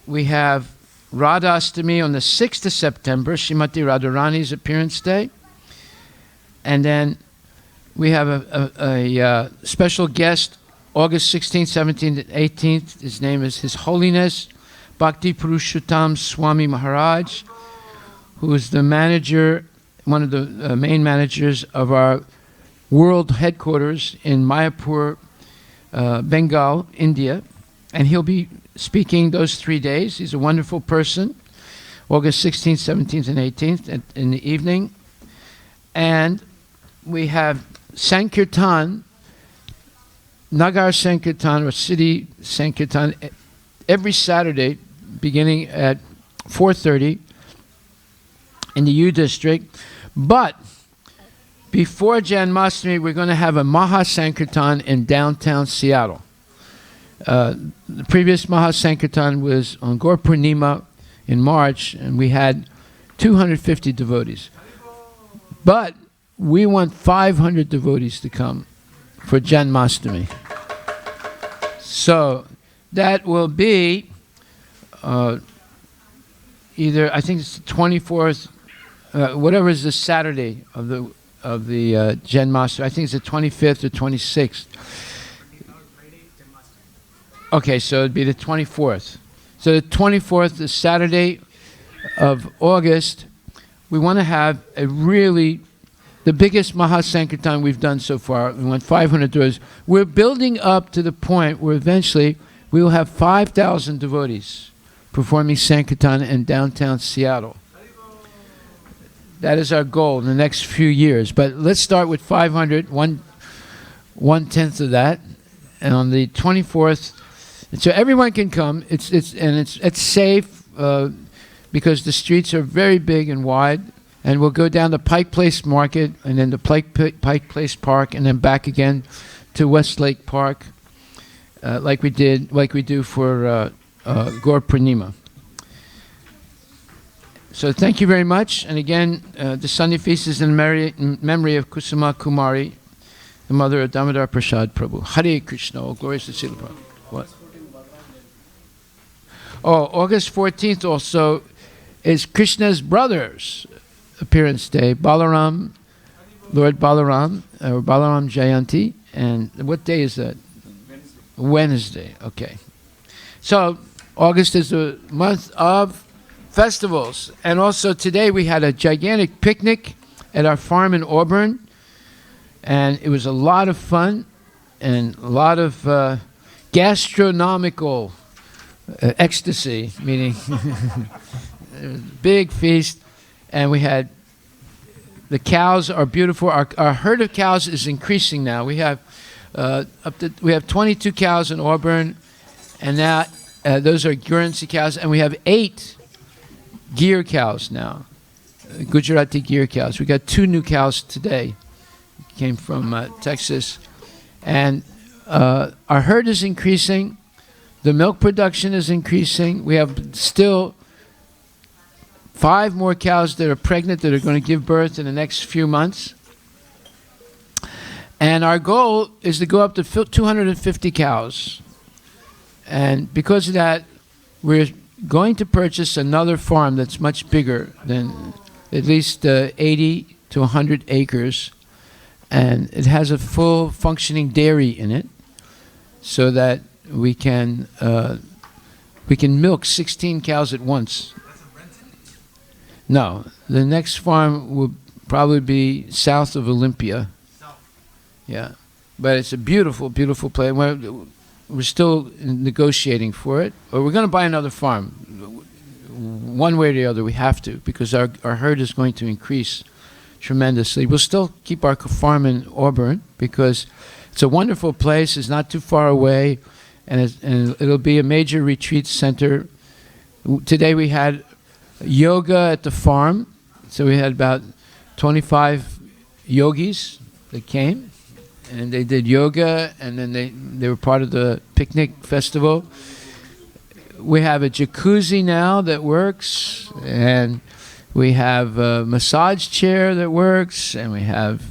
we have Radhastami on the 6th of September, Srimati Radharani's appearance day. And then we have a special guest August 16th, 17th, and 18th. His name is His Holiness Bhakti Purushottam Swami Maharaj, who is the manager, one of the main managers of our world headquarters in Mayapur, Bengal, India. And he'll be speaking those 3 days. He's a wonderful person. August 16th, 17th, and 18th in the evening. And we have Sankirtan, Nagar Sankirtan, or City Sankirtan, every Saturday, beginning at 4:30 in the U District. But before Janmashtami, we're going to have a Maha Sankirtan in downtown Seattle. The previous Maha Sankirtan was on Gaur Purnima in March, and we had 250 devotees. But we want 500 devotees to come for Janmashtami. So that will be either, I think it's the 24th, whatever is the Saturday of the Janmashtami. I think it's the 25th or 26th. Okay, so it'd be the 24th. So the 24th, the Saturday of August, we want to have the biggest Mahasankirtan we've done so far. We want 500 devotees. We're building up to the point where eventually we will have 5,000 devotees performing Sankirtan in downtown Seattle. That is our goal in the next few years. But let's start with 500, one-tenth of that. And on the 24th, so everyone can come. It's safe because the streets are very big and wide. And we'll go down to Pike Place Market, and then to Pike Place Park, and then back again to Westlake Park, like we do for Gaur Purnima. So thank you very much. And again, the Sunday feast is in memory of Kusuma Kumari, the mother of Damodar Prasad Prabhu. Hare Krishna. Oh, glorious to Srila Prabhupada. What? Oh, August 14th also is Krishna's brother's appearance day, Balaram, Lord Balaram, or Balaram Jayanti. And what day is that? Wednesday. Okay. So August is the month of festivals. And also today we had a gigantic picnic at our farm in Auburn. And it was a lot of fun and a lot of gastronomical ecstasy, meaning big feast. And we had, the cows are beautiful. Our herd of cows is increasing now. We have 22 cows in Auburn, and now those are Guernsey cows, and we have 8 Gir cows now, Gujarati Gir cows. We got 2 new cows today, came from Texas, and our herd is increasing. The milk production is increasing. We have still 5 more cows that are pregnant that are going to give birth in the next few months. And our goal is to go up to 250 cows. And because of that, we're going to purchase another farm that's much bigger than at least 80 to 100 acres. And it has a full functioning dairy in it so that we can milk 16 cows at once. No, the next farm will probably be south of Olympia. Yeah, but it's a beautiful, beautiful place. We're still negotiating for it, or we're going to buy another farm. One way or the other, we have to, because our herd is going to increase tremendously. We'll still keep our farm in Auburn because it's a wonderful place. It's not too far away, and it'll be a major retreat center. Today we had yoga at the farm, so we had about 25 yogis that came, and they did yoga, and then they were part of the picnic festival. We have a jacuzzi now that works, and we have a massage chair that works, and we have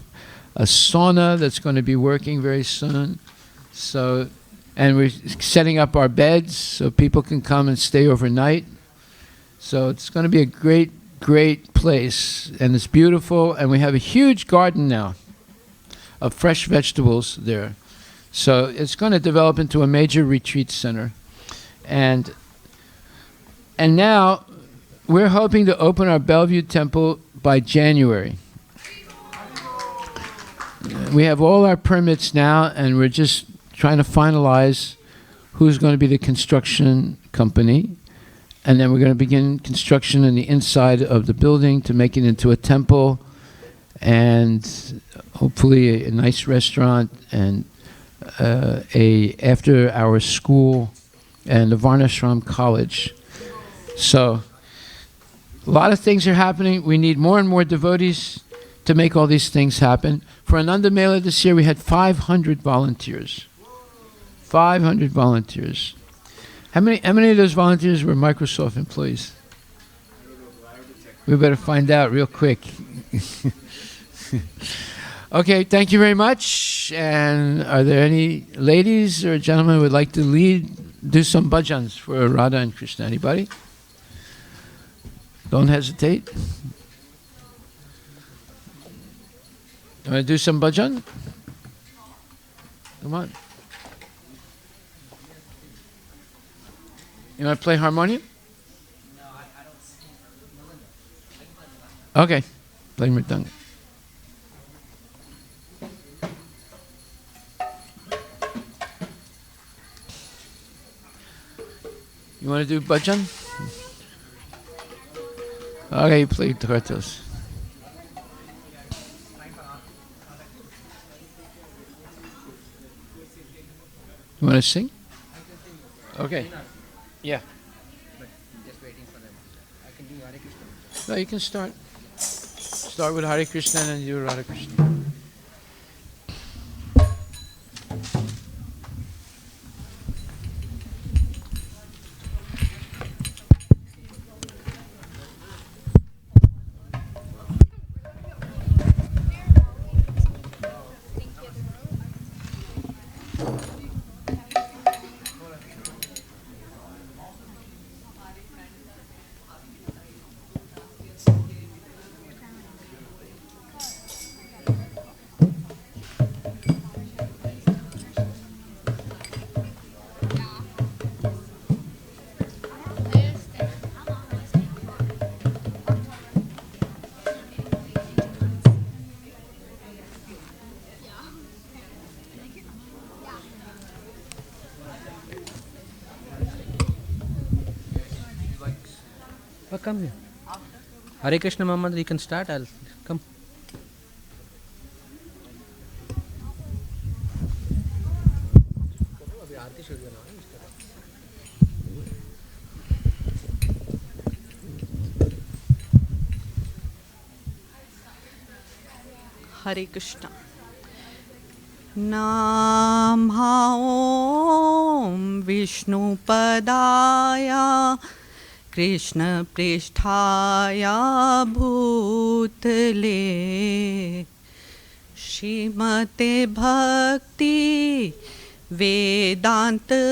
a sauna that's going to be working very soon. So, and we're setting up our beds so people can come and stay overnight. So it's going to be a great, great place, and it's beautiful, and we have a huge garden now of fresh vegetables there. So it's going to develop into a major retreat center. And now we're hoping to open our Bellevue Temple by January. We have all our permits now, and we're just trying to finalize who's going to be the construction company. And then we're going to begin construction in the inside of the building to make it into a temple and hopefully a nice restaurant and a after-hour school and a Varnashram college. So a lot of things are happening. We need more and more devotees to make all these things happen. For Ananda Mela this year, we had 500 volunteers. 500 volunteers. How many of those volunteers were Microsoft employees? We better find out real quick. Okay, thank you very much. And are there any ladies or gentlemen who would like to do some bhajans for Radha and Krishna? Anybody? Don't hesitate. You want to do some bhajan? Come on. You want to play harmonium? No, I don't sing. Okay, play mridanga. You want to do bhajan? Okay, you play tortos. You want to sing? Okay. Yeah. But just waiting for them. I can do Hare Krishna. No, you can start. Start with Hare Krishna and do Radha Krishna. Oh, come here. Hare Krishna Muhammad, you can start. I'll come. Hare Krishna. Namah Om Vishnu Padaya Krishna Pristhaya Bhutale Shrimate Bhakti Vedanta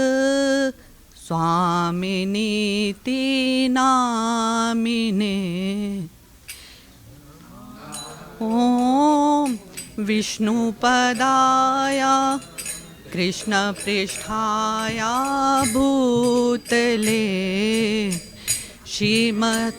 Swaminiti Namine Om Vishnu Padaya Krishna Pristhaya Bhutale Shrimat